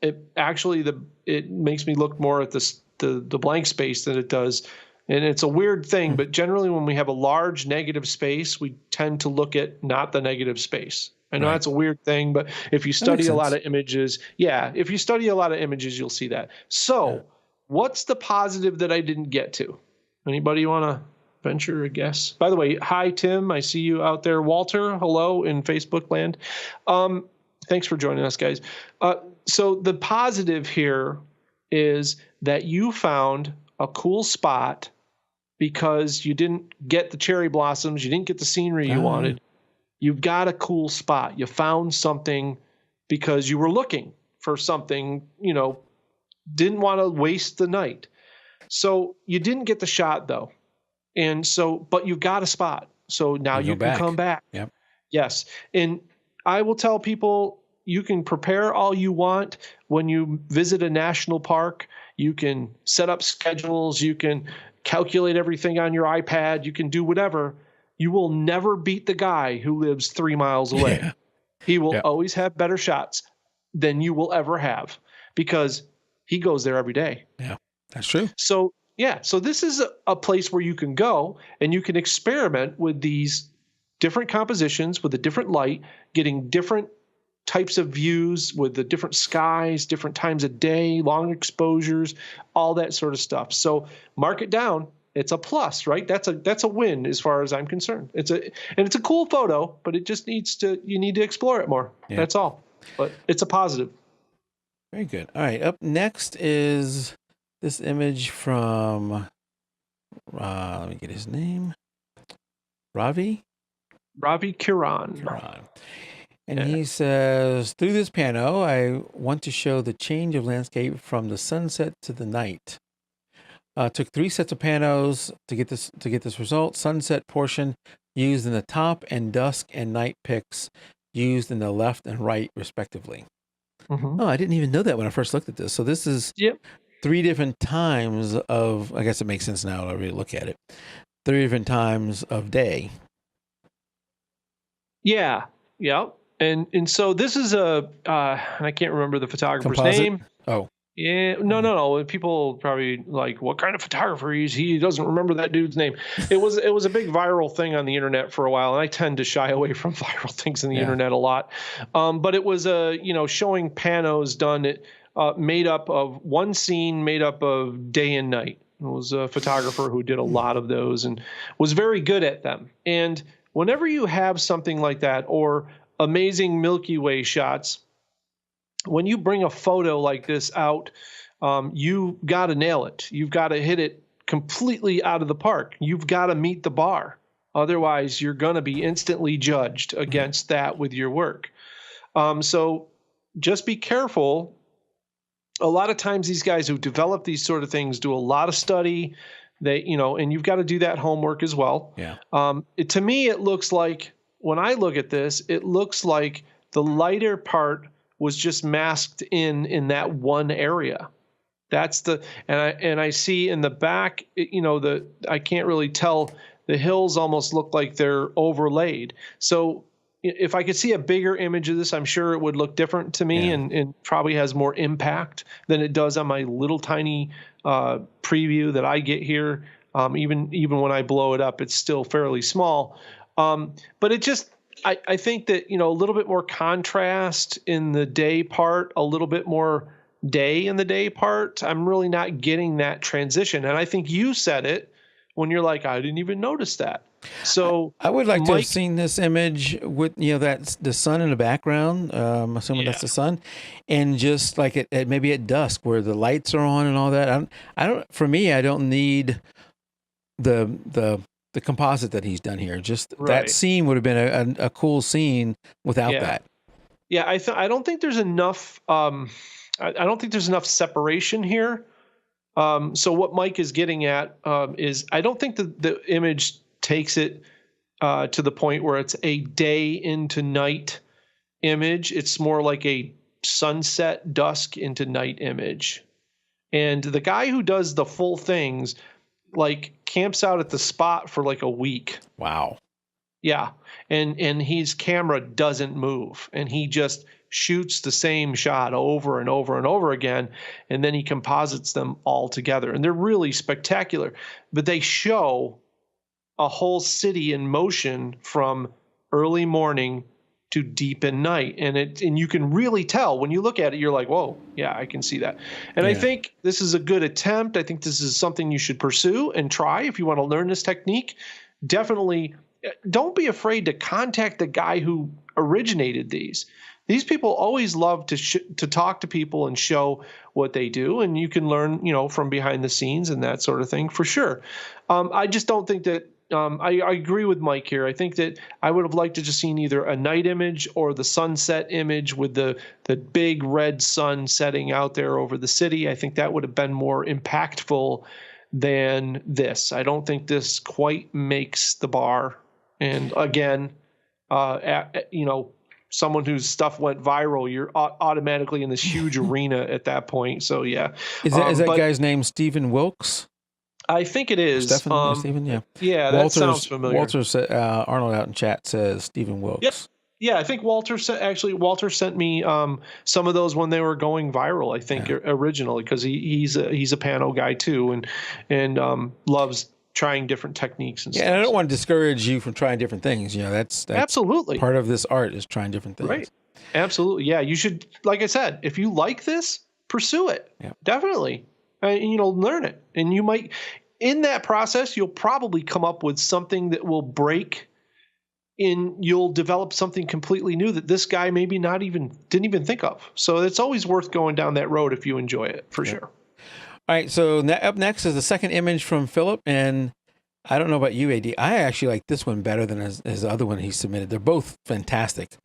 it makes me look more at the blank space than it does. And it's a weird thing, but generally when we have a large negative space, we tend to look at not the negative space. I know that's a weird thing, but if you study a lot of images, you'll see that. So what's the positive that I didn't get to? Anybody want to venture a guess? By the way, hi, Tim. I see you out there. Walter, hello in Facebook land. Thanks for joining us, guys. So the positive here is that you found a cool spot because you didn't get the cherry blossoms. You didn't get the scenery you wanted. You've got a cool spot. You found something because you were looking for something, didn't want to waste the night. So you didn't get the shot though. And so, but you've got a spot. So now you can come back. Yep. Yes. And I will tell people, you can prepare all you want when you visit a national park. You can set up schedules. You can calculate everything on your iPad. You can do whatever. You will never beat the guy who lives 3 miles away. Yeah. He will always have better shots than you will ever have because he goes there every day. Yeah, that's true. So this is a place where you can go and you can experiment with these different compositions with a different light, getting different types of views with the different skies, different times of day, long exposures, all that sort of stuff. So mark it down. It's a plus, right? That's a win as far as I'm concerned. It's a cool photo, but it just you need to explore it more. Yeah. That's all. But it's a positive. Very good. All right. Up next is this image from let me get his name. Ravi Kiran. And he says, through this panel, I want to show the change of landscape from the sunset to the night. Took 3 sets of panos to get this result. Sunset portion used in the top, and dusk and night picks used in the left and right, respectively. Mm-hmm. Oh, I didn't even know that when I first looked at this. So this is Yep. 3 different times of. I guess it makes sense now. I really look at it. 3 different times of day. Yeah. Yep. And so this is I can't remember the photographer's Composite? name. Oh. Yeah, no. People probably like, what kind of photographer is he? He doesn't remember that dude's name. It was a big viral thing on the internet for a while, and I tend to shy away from viral things on the internet a lot. But it was showing panos done made up of one scene made up of day and night. It was a photographer who did a lot of those and was very good at them. And whenever you have something like that, or amazing Milky Way shots, when you bring a photo like this out, you got to nail it. You've got to hit it completely out of the park. You've got to meet the bar. Otherwise, you're going to be instantly judged against that with your work. So just be careful. A lot of times these guys who develop these sort of things do a lot of study. And you've got to do that homework as well. Yeah. To me, it looks like, when I look at this, it looks like the lighter part was just masked in that one area. That's and I see in the back, I can't really tell. The hills almost look like they're overlaid. So if I could see a bigger image of this, I'm sure it would look different to me, and probably has more impact than it does on my little tiny preview that I get here. Even when I blow it up, it's still fairly small. But it just, I think that, a little bit more contrast in the day part, a little bit more day in the day part. I'm really not getting that transition. And I think you said it when you're like, I didn't even notice that. So I would like to have seen this image with, that's the sun in the background. Assuming that's the sun, and just like it maybe at dusk where the lights are on and all that. For me, I don't need the composite that he's done here. Just that scene would have been a cool scene without that. Yeah, I don't think there's enough. I don't think there's enough separation here. So what Mike is getting at is, I don't think the image takes it to the point where it's a day into night image. It's more like a sunset, dusk into night image. And the guy who does the full things, like, camps out at the spot for like a week. Wow. Yeah. And his camera doesn't move, and he just shoots the same shot over and over and over again, and then he composites them all together. And they're really spectacular, but they show a whole city in motion from early morning to deep in night. And you can really tell when you look at it, you're like, whoa, yeah, I can see that. And I think this is a good attempt. I think this is something you should pursue and try if you want to learn this technique. Definitely don't be afraid to contact the guy who originated these. These people always love to talk to people and show what they do, and you can learn, from behind the scenes and that sort of thing for sure. I just don't think that I agree with Mike here. I think that I would have liked to just seen either a night image or the sunset image with the big red sun setting out there over the city. I think that would have been more impactful than this. I don't think this quite makes the bar. And again, someone whose stuff went viral, you're automatically in this huge arena at that point. So yeah. Is that guy's name Stephen Wilkes? I think it is. Stephen, yeah. Yeah, that sounds familiar. Walter Arnold out in chat says Stephen Wilkes. Yep. Yeah, I think Walter sent me some of those when they were going viral. I think originally, because he's a pano guy too, and loves trying different techniques and stuff. And I don't want to discourage you from trying different things. That's absolutely part of this art, is trying different things. Right. Absolutely. Yeah, you should. Like I said, if you like this, pursue it. Yeah. Definitely. Learn it, and you might. In that process, you'll probably come up with something that will break. You'll develop something completely new that this guy maybe didn't even think of. So it's always worth going down that road if you enjoy it, for sure. All right, so up next is the second image from Phillip, and I don't know about you, AD. I actually like this one better than his other one he submitted. They're both fantastic,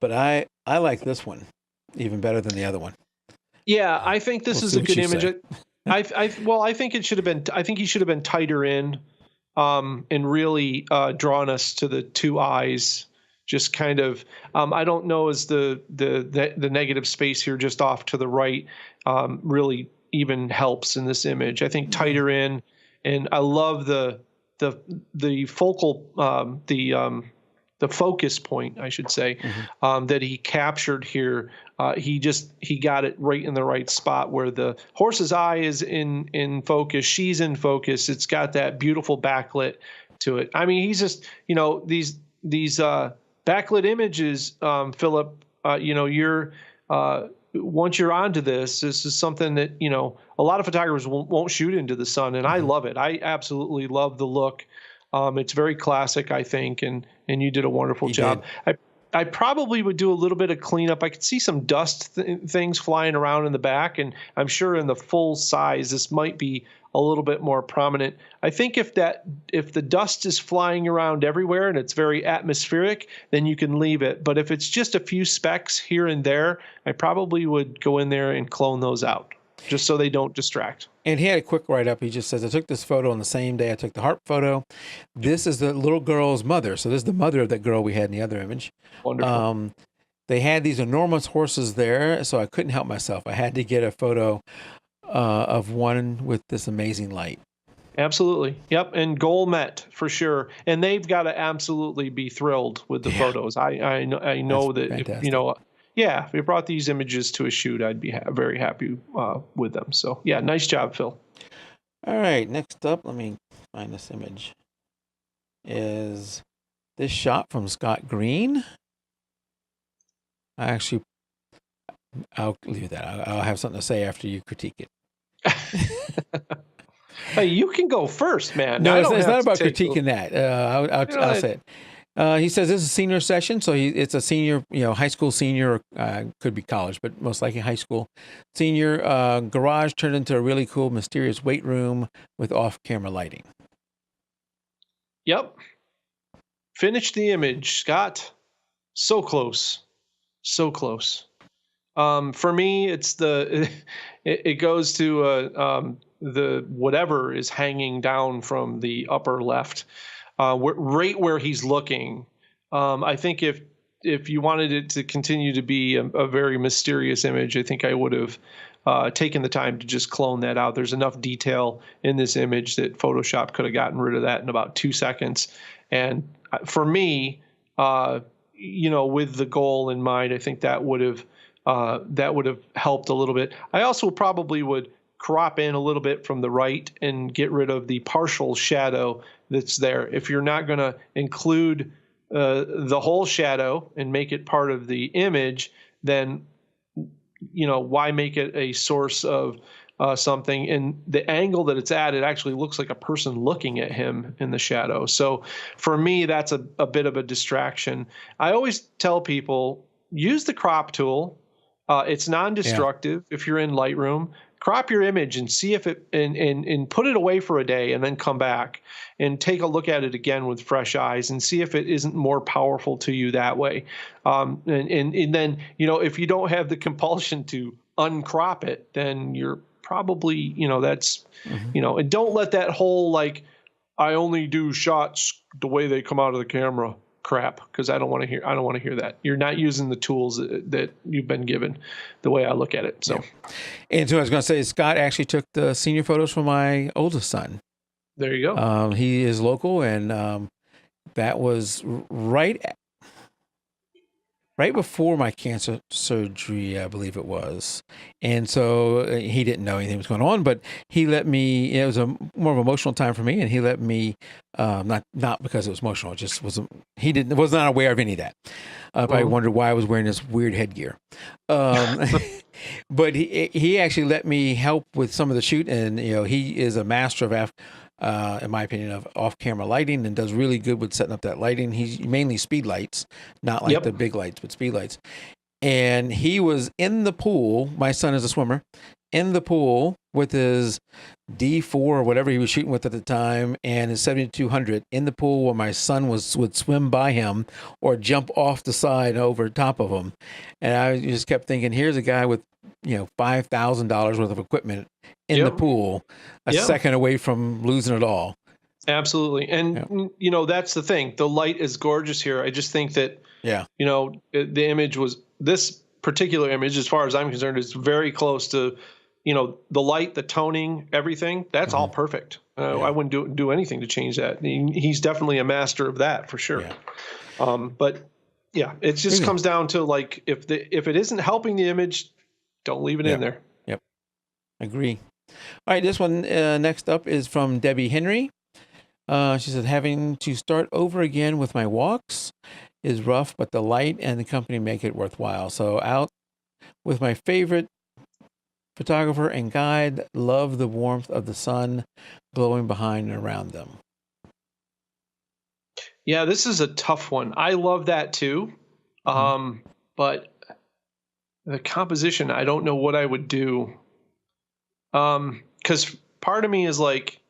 but I like this one even better than the other one. Yeah, I think this is a good image. Well, I think it should have been. I think he should have been tighter in, and really drawn us to the two eyes. Just kind of. I don't know as the negative space here just off to the right really even helps in this image. I think tighter in, and I love the focal the focus point, I should say, that he captured here. He got it right in the right spot where the horse's eye is in focus. She's in focus. It's got that beautiful backlit to it. I mean, he's just, these backlit images, Philip, you're once you're onto this is something that, a lot of photographers won't shoot into the sun. And I love it. I absolutely love the look. It's very classic, I think, and you did a wonderful job. I probably would do a little bit of cleanup. I could see some dust things flying around in the back, and I'm sure in the full size this might be a little bit more prominent. I think if the dust is flying around everywhere and it's very atmospheric, then you can leave it. But if it's just a few specks here and there, I probably would go in there and clone those out, just so they don't distract. And he had a quick write-up. He just says, I took this photo on the same day I took the harp photo. This is the little girl's mother. So this is the mother of that girl we had in the other image. Wonderful. They had these enormous horses there, so I couldn't help myself. I had to get a photo of one with this amazing light. Absolutely. Yep. And goal met for sure. And they've got to absolutely be thrilled with the photos. I know That's that, fantastic. if we brought these images to a shoot, I'd be very happy with them. So, yeah, nice job, Phil. All right. Next up, let me find this image. Is this shot from Scott Green? I'll leave that. I'll have something to say after you critique it. Hey, you can go first, man. No, it's not about critiquing that. I'll say it. He says this is a senior session, so it's a senior, high school senior, could be college, but most likely high school senior. Garage turned into a really cool, mysterious weight room with off-camera lighting. Yep. Finish the image, Scott. So close. So close. For me, it's it goes to the whatever is hanging down from the upper left, right where he's looking. I think if you wanted it to continue to be a very mysterious image, I think I would have taken the time to just clone that out. There's enough detail in this image that Photoshop could have gotten rid of that in about 2 seconds. And for me, with the goal in mind, I think that would have helped a little bit. I also probably would crop in a little bit from the right and get rid of the partial shadow that's there. If you're not going to include the whole shadow and make it part of the image, then why make it a source of something? And the angle that it's at, it actually looks like a person looking at him in the shadow. So for me, that's a bit of a distraction. I always tell people, use the crop tool. It's non-destructive. If you're in Lightroom, crop your image and see if it and put it away for a day and then come back and take a look at it again with fresh eyes and see if it isn't more powerful to you that way. And then, if you don't have the compulsion to uncrop it, then you're probably, that's, and don't let that whole, I only do shots the way they come out of the camera crap, because I don't want to hear that. You're not using the tools that you've been given, the way I look at it. So, and so I was going to say, Scott actually took the senior photos for my oldest son. There you go. He is local, and that was right before my cancer surgery, I believe it was. And so he didn't know anything was going on, but he let me, it was more of an emotional time for me. And he let me, not because it was emotional, it just was not aware of any of that. Probably wondered why I was wearing this weird headgear. But he actually let me help with some of the shoot. And, he is a master of, in my opinion, of off-camera lighting, and does really good with setting up that lighting. He's mainly speed lights, not like the big lights, but speed lights. And he was in the pool. My son is a swimmer, in the pool with his D4 or whatever he was shooting with at the time, and his 7200 in the pool where my son would swim by him or jump off the side over top of him. And I just kept thinking, here's a guy with, $5,000 worth of equipment in the pool, a second away from losing it all. Absolutely. And, that's the thing. The light is gorgeous here. I just think that, the image this particular image, as far as I'm concerned, is very close to, the light, the toning, everything. That's all perfect. I wouldn't do anything to change that. He's definitely a master of that for sure. Yeah. But yeah, it just comes down to like, if it isn't helping the image, don't leave it in there. Yep. Agree. All right. This one next up is from Debbie Henry. She said, having to start over again with my walks is rough, but the light and the company make it worthwhile. So out with my favorite photographer and guide, love the warmth of the sun glowing behind and around them. Yeah, this is a tough one. I love that too. But the composition, I don't know what I would do. Because part of me is like,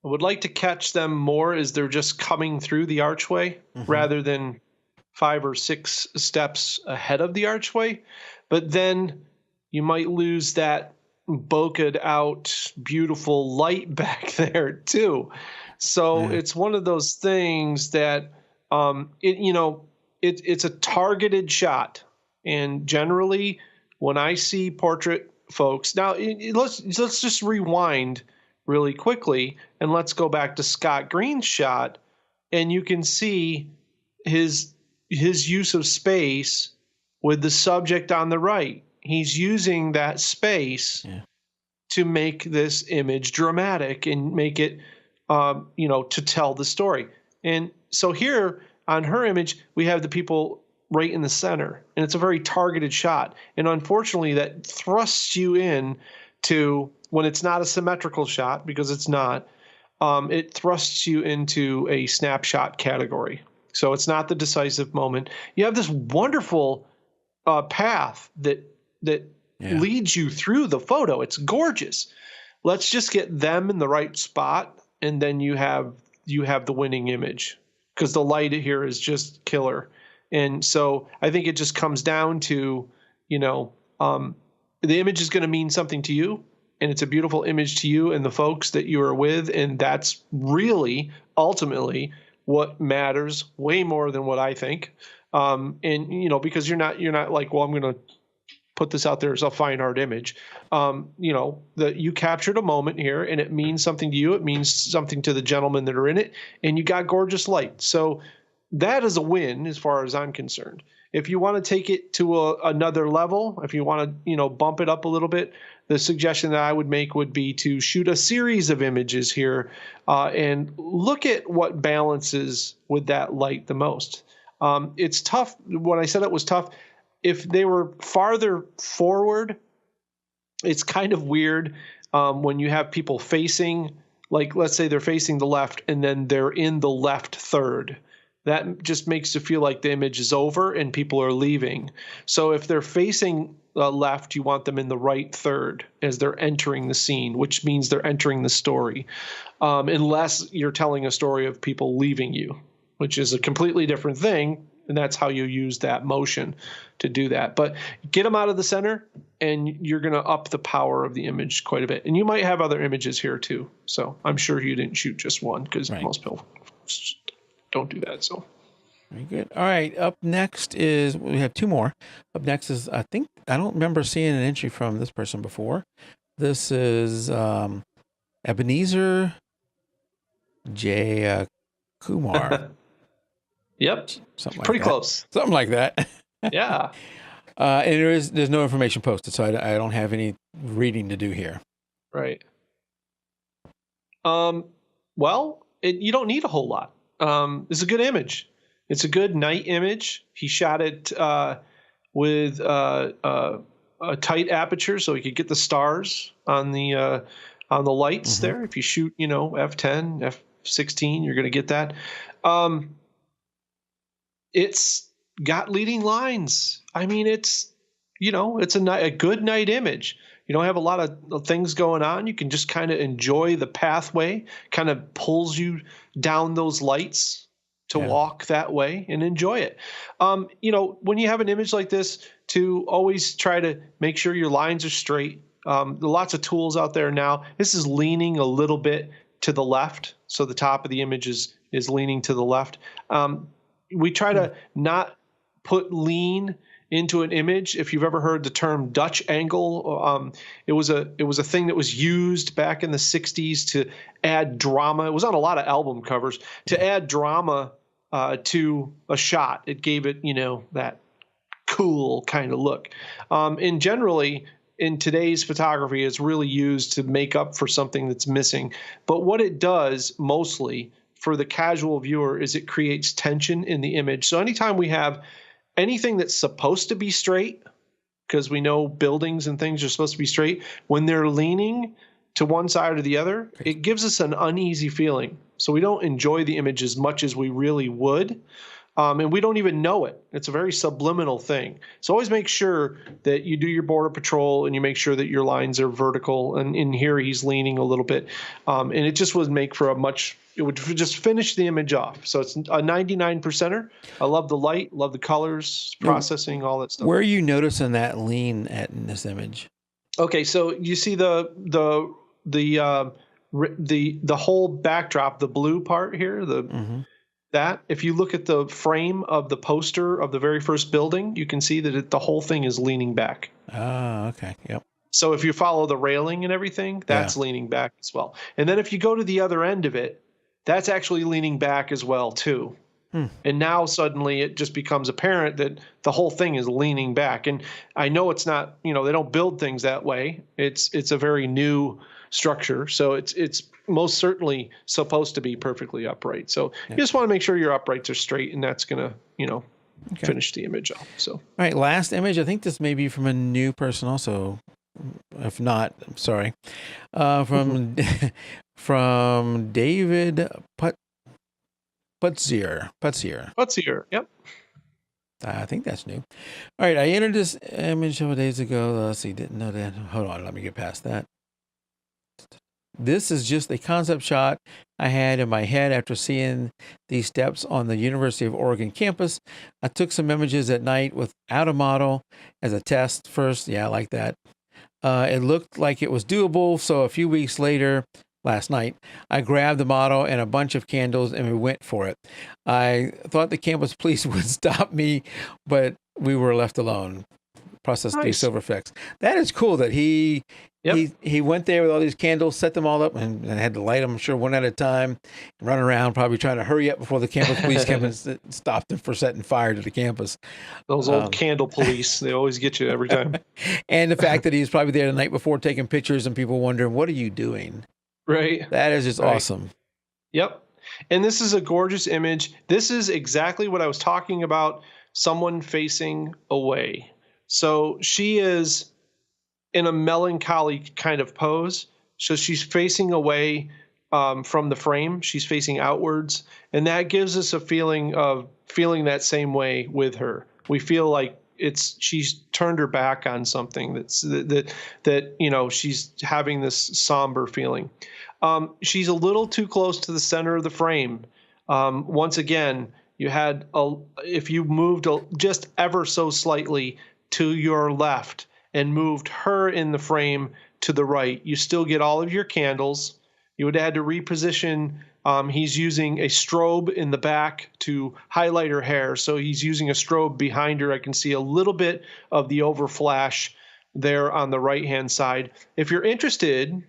I would like to catch them more as they're just coming through the archway rather than 5 or 6 steps ahead of the archway. But then you might lose that bokeh out, beautiful light back there too. So it's one of those things that, it's a targeted shot. And generally when I see portrait folks, now let's just rewind really quickly, and let's go back to Scott Green's shot, and you can see his use of space with the subject on the right. He's using that space to make this image dramatic and make it, to tell the story. And so here on her image, we have the people right in the center, and it's a very targeted shot. And unfortunately, that thrusts you in to, when it's not a symmetrical shot, because it's not, it thrusts you into a snapshot category. So it's not the decisive moment. You have this wonderful path that leads you through the photo. It's gorgeous. Let's just get them in the right spot, and then you have the winning image, because the light here is just killer. And so I think it just comes down to, the image is going to mean something to you, and it's a beautiful image to you and the folks that you are with. And that's really ultimately what matters, way more than what I think. Because you're not like, well, I'm going to put this out there as a fine art image. That you captured a moment here, and it means something to you. It means something to the gentlemen that are in it, and you got gorgeous light. So that is a win as far as I'm concerned. If you want to take it to another level, if you want to, bump it up a little bit, the suggestion that I would make would be to shoot a series of images here and look at what balances with that light the most. It's tough. When I said it was tough, if they were farther forward, it's kind of weird when you have people facing, like, let's say they're facing the left and then they're in the left third. That just makes it feel like the image is over and people are leaving. So if they're facing left, you want them in the right third as they're entering the scene, which means they're entering the story, unless you're telling a story of people leaving you, which is a completely different thing. And that's how you use that motion to do that. But get them out of the center, and you're going to up the power of the image quite a bit. And you might have other images here too. So I'm sure you didn't shoot just one, because most people don't do that. So very good. All right. Up next is, we have 2 more. Up next is, I don't remember seeing an entry from this person before. This is Ebenezer J. Kumar. Yep. Something like pretty that. Close. Something like that. Yeah. And there's no information posted, so I don't have any reading to do here. Right. Well, you don't need a whole lot. It's a good image. It's a good night image. He shot it with a tight aperture, so he could get the stars on the lights there. If you shoot, f10, f16, you're going to get that. It's got leading lines. I mean, it's a good night image. you don't have a lot of things going on, you can just kind of enjoy the pathway, kind of pulls you down those lights to walk that way and enjoy it. When you have an image like this, to always try to make sure your lines are straight. There are lots of tools out there now. This is leaning a little bit to the left, so the top of the image is leaning to the left. We try to not put lean into an image. If you've ever heard the term Dutch angle, it was a thing that was used back in the 60s to add drama. It was on a lot of album covers to add drama to a shot. It gave it, that cool kind of look. And generally, in today's photography, it's really used to make up for something that's missing. But what it does mostly for the casual viewer is it creates tension in the image. So anytime we have anything that's supposed to be straight, because we know buildings and things are supposed to be straight, when they're leaning to one side or the other, it gives us an uneasy feeling. So we don't enjoy the image as much as we really would. And we don't even know it. It's a very subliminal thing. So always make sure that you do your border patrol and you make sure that your lines are vertical. And in here, he's leaning a little bit. And it just would make for it would just finish the image off. So it's a 99%er. I love the light, love the colors, processing, all that stuff. Where are you noticing that lean in this image? Okay, so you see the whole backdrop, the blue part here, that if you look at the frame of the poster of the very first building, you can see that the whole thing is leaning back. Oh, okay. Yep. So if you follow the railing and everything, that's leaning back as well. And then if you go to the other end of it, that's actually leaning back as well too. And now suddenly it just becomes apparent that the whole thing is leaning back. And I know it's not, they don't build things that way. It's a very new structure. So it's most certainly supposed to be perfectly upright. So you just want to make sure your uprights are straight, and that's going to, finish the image off. So, all right, last image. I think this may be from a new person also. If not, I'm sorry. From from David Putzier. Yep. I think that's new. All right, I entered this image several days ago. Let's see, didn't know that. Hold on, let me get past that. This is just a concept shot I had in my head after seeing these steps on the University of Oregon campus. I took some images at night without a model as a test first. Yeah, I like that. It looked like it was doable, so a few weeks later, last night, I grabbed the model and a bunch of candles and we went for it. I thought the campus police would stop me, but we were left alone. Process these silver effects. That is cool that he went there with all these candles, set them all up, and had to light them, I'm sure, one at a time, and run around, probably trying to hurry up before the campus police came and stopped them for setting fire to the campus. Those old candle police, they always get you every time. And the fact that he was probably there the night before taking pictures and people wondering, what are you doing? Right. That is just awesome. Yep. And this is a gorgeous image. This is exactly what I was talking about, someone facing away. So she is in a melancholy kind of pose. So she's facing away from the frame. She's facing outwards. And that gives us a feeling of feeling that same way with her. We feel like she's turned her back on something that she's having this somber feeling. She's a little too close to the center of the frame. Once again, if you moved just ever so slightly to your left and moved her in the frame to the right, you still get all of your candles. You would have had to reposition. He's using a strobe in the back to highlight her hair. So he's using a strobe behind her. I can see a little bit of the overflash there on the right-hand side. If you're interested,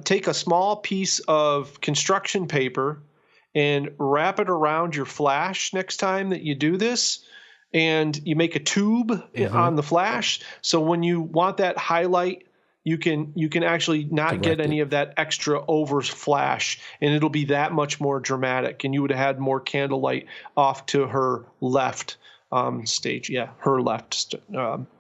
take a small piece of construction paper and wrap it around your flash next time that you do this. And you make a tube on the flash. So when you want that highlight, you can actually not get any of that extra over flash, and it'll be that much more dramatic. And you would have had more candlelight off to her left stage. Yeah, her left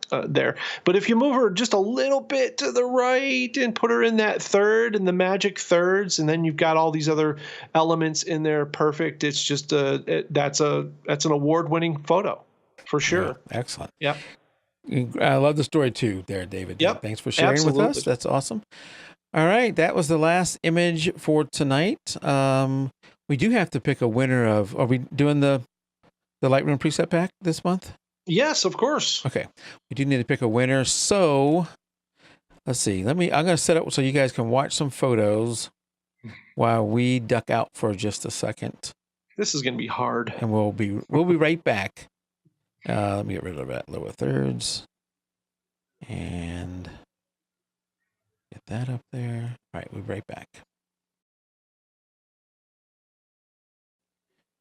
there. But if you move her just a little bit to the right and put her in that third and the magic thirds, and then you've got all these other elements in there, perfect. It's just that's an award-winning photo. For sure. Yeah, excellent. Yep. I love the story too there, David. Yep. Thanks for sharing with us. That's awesome. All right. That was the last image for tonight. We do have to pick a winner of, are we doing the Lightroom preset pack this month? Yes, of course. Okay. We do need to pick a winner. So let's see. I'm going to set up so you guys can watch some photos while we duck out for just a second. This is going to be hard. And we'll be right back. Let me get rid of that lower thirds and get that up there. All right, we'll be right back.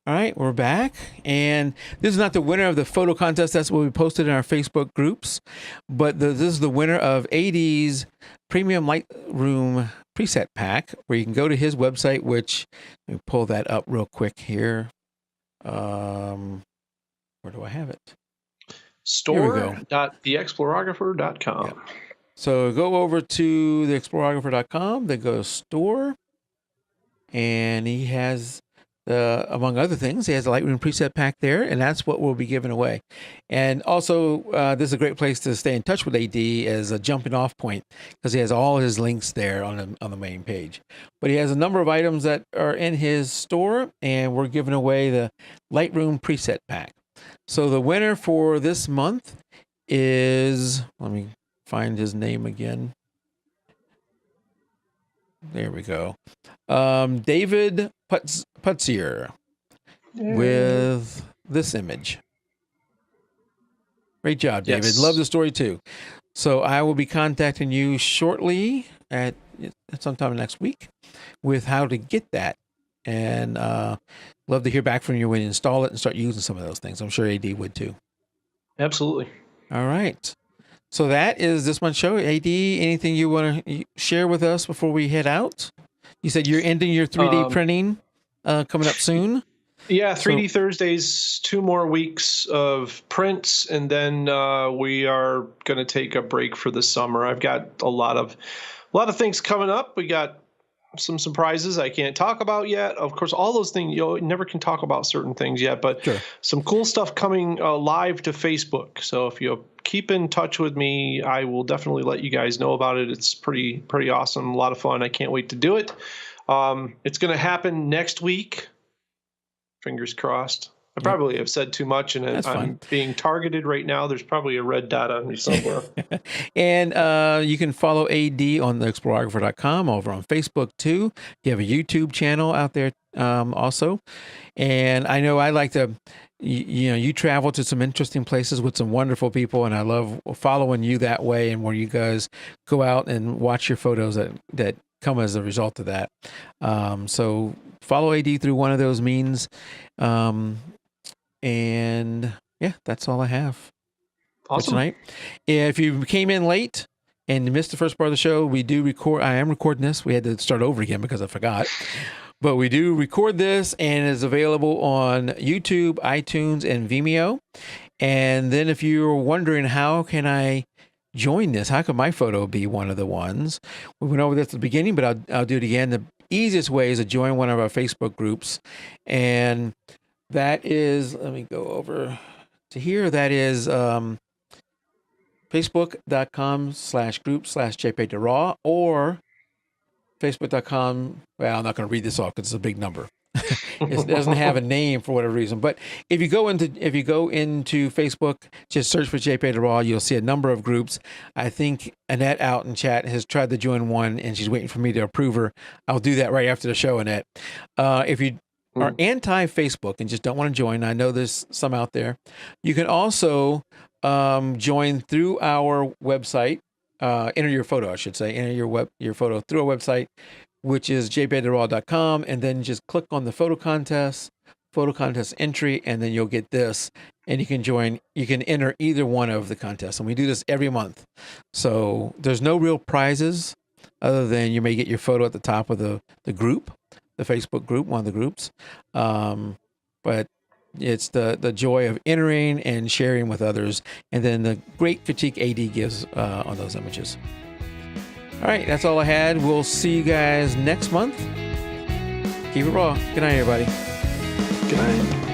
All right, we're back. And this is not the winner of the photo contest. That's what we posted in our Facebook groups. But this is the winner of AD's Premium Lightroom preset pack, where you can go to his website, which, let me pull that up real quick here. Where do I have it? Store.theexplorographer.com. Yeah. So go over to theexplorographer.com, then go to store, and he has, among other things, he has a Lightroom preset pack there, and that's what we'll be giving away. And also, this is a great place to stay in touch with AD as a jumping off point, because he has all his links there on the main page. But he has a number of items that are in his store, and we're giving away the Lightroom preset pack. So the winner for this month is, let me find his name again. There we go. David Putzier with this image. Great job, David. Yes. Love the story too. So I will be contacting you shortly at sometime next week with how to get that. And love to hear back from you when you install it and start using some of those things. I'm sure AD would too. Absolutely. All right. So that is this month's show. AD, anything you want to share with us before we head out? You said you're ending your 3D printing coming up soon. Yeah, 3D Thursdays, 2 more weeks of prints, and then we are going to take a break for the summer. I've got a lot of things coming up. We got some surprises I can't talk about yet. Of course, all those things, you never can talk about certain things yet, but sure. Some cool stuff coming live to Facebook. So if you keep in touch with me, I will definitely let you guys know about it. It's pretty awesome, a lot of fun. I can't wait to do it. It's going to happen next week. Fingers crossed. I probably have said too much, and I'm being targeted right now. There's probably a red dot on me somewhere. And you can follow AD on theexplorographer.com, over on Facebook too. You have a YouTube channel out there also. And I know I like to, you travel to some interesting places with some wonderful people, and I love following you that way, and where you guys go out and watch your photos that come as a result of that. So follow AD through one of those means. And yeah, that's all I have for tonight. If you came in late and missed the first part of the show, we do record. I am recording this. We had to start over again because I forgot. But we do record this, and it's available on YouTube, iTunes, and Vimeo. And then if you're wondering, how can I join this? How can my photo be one of the ones? We went over this at the beginning, but I'll do it again. The easiest way is to join one of our Facebook groups. And that is, let me go over to here. That is facebook.com/group/jpeg2RAW, or facebook.com. Well, I'm not going to read this off because it's a big number. It doesn't have a name for whatever reason. But if you go into Facebook, just search for jpeg2RAW, you'll see a number of groups. I think Annette out in chat has tried to join one, and she's waiting for me to approve her. I'll do that right after the show, Annette. If you are anti-Facebook and just don't want to join, I know there's some out there, you can also join through our website. Enter your photo, I should say. Enter your photo through our website, which is jpeg2RAW.com, and then just click on the photo contest entry, and then you'll get this, and you can join. You can enter either one of the contests, and we do this every month. So there's no real prizes other than you may get your photo at the top of the group, the Facebook group, one of the groups. But it's the joy of entering and sharing with others, and then the great critique AD gives on those images. All right, that's all I had. We'll see you guys next month. Keep it raw. Good night, everybody. Good night.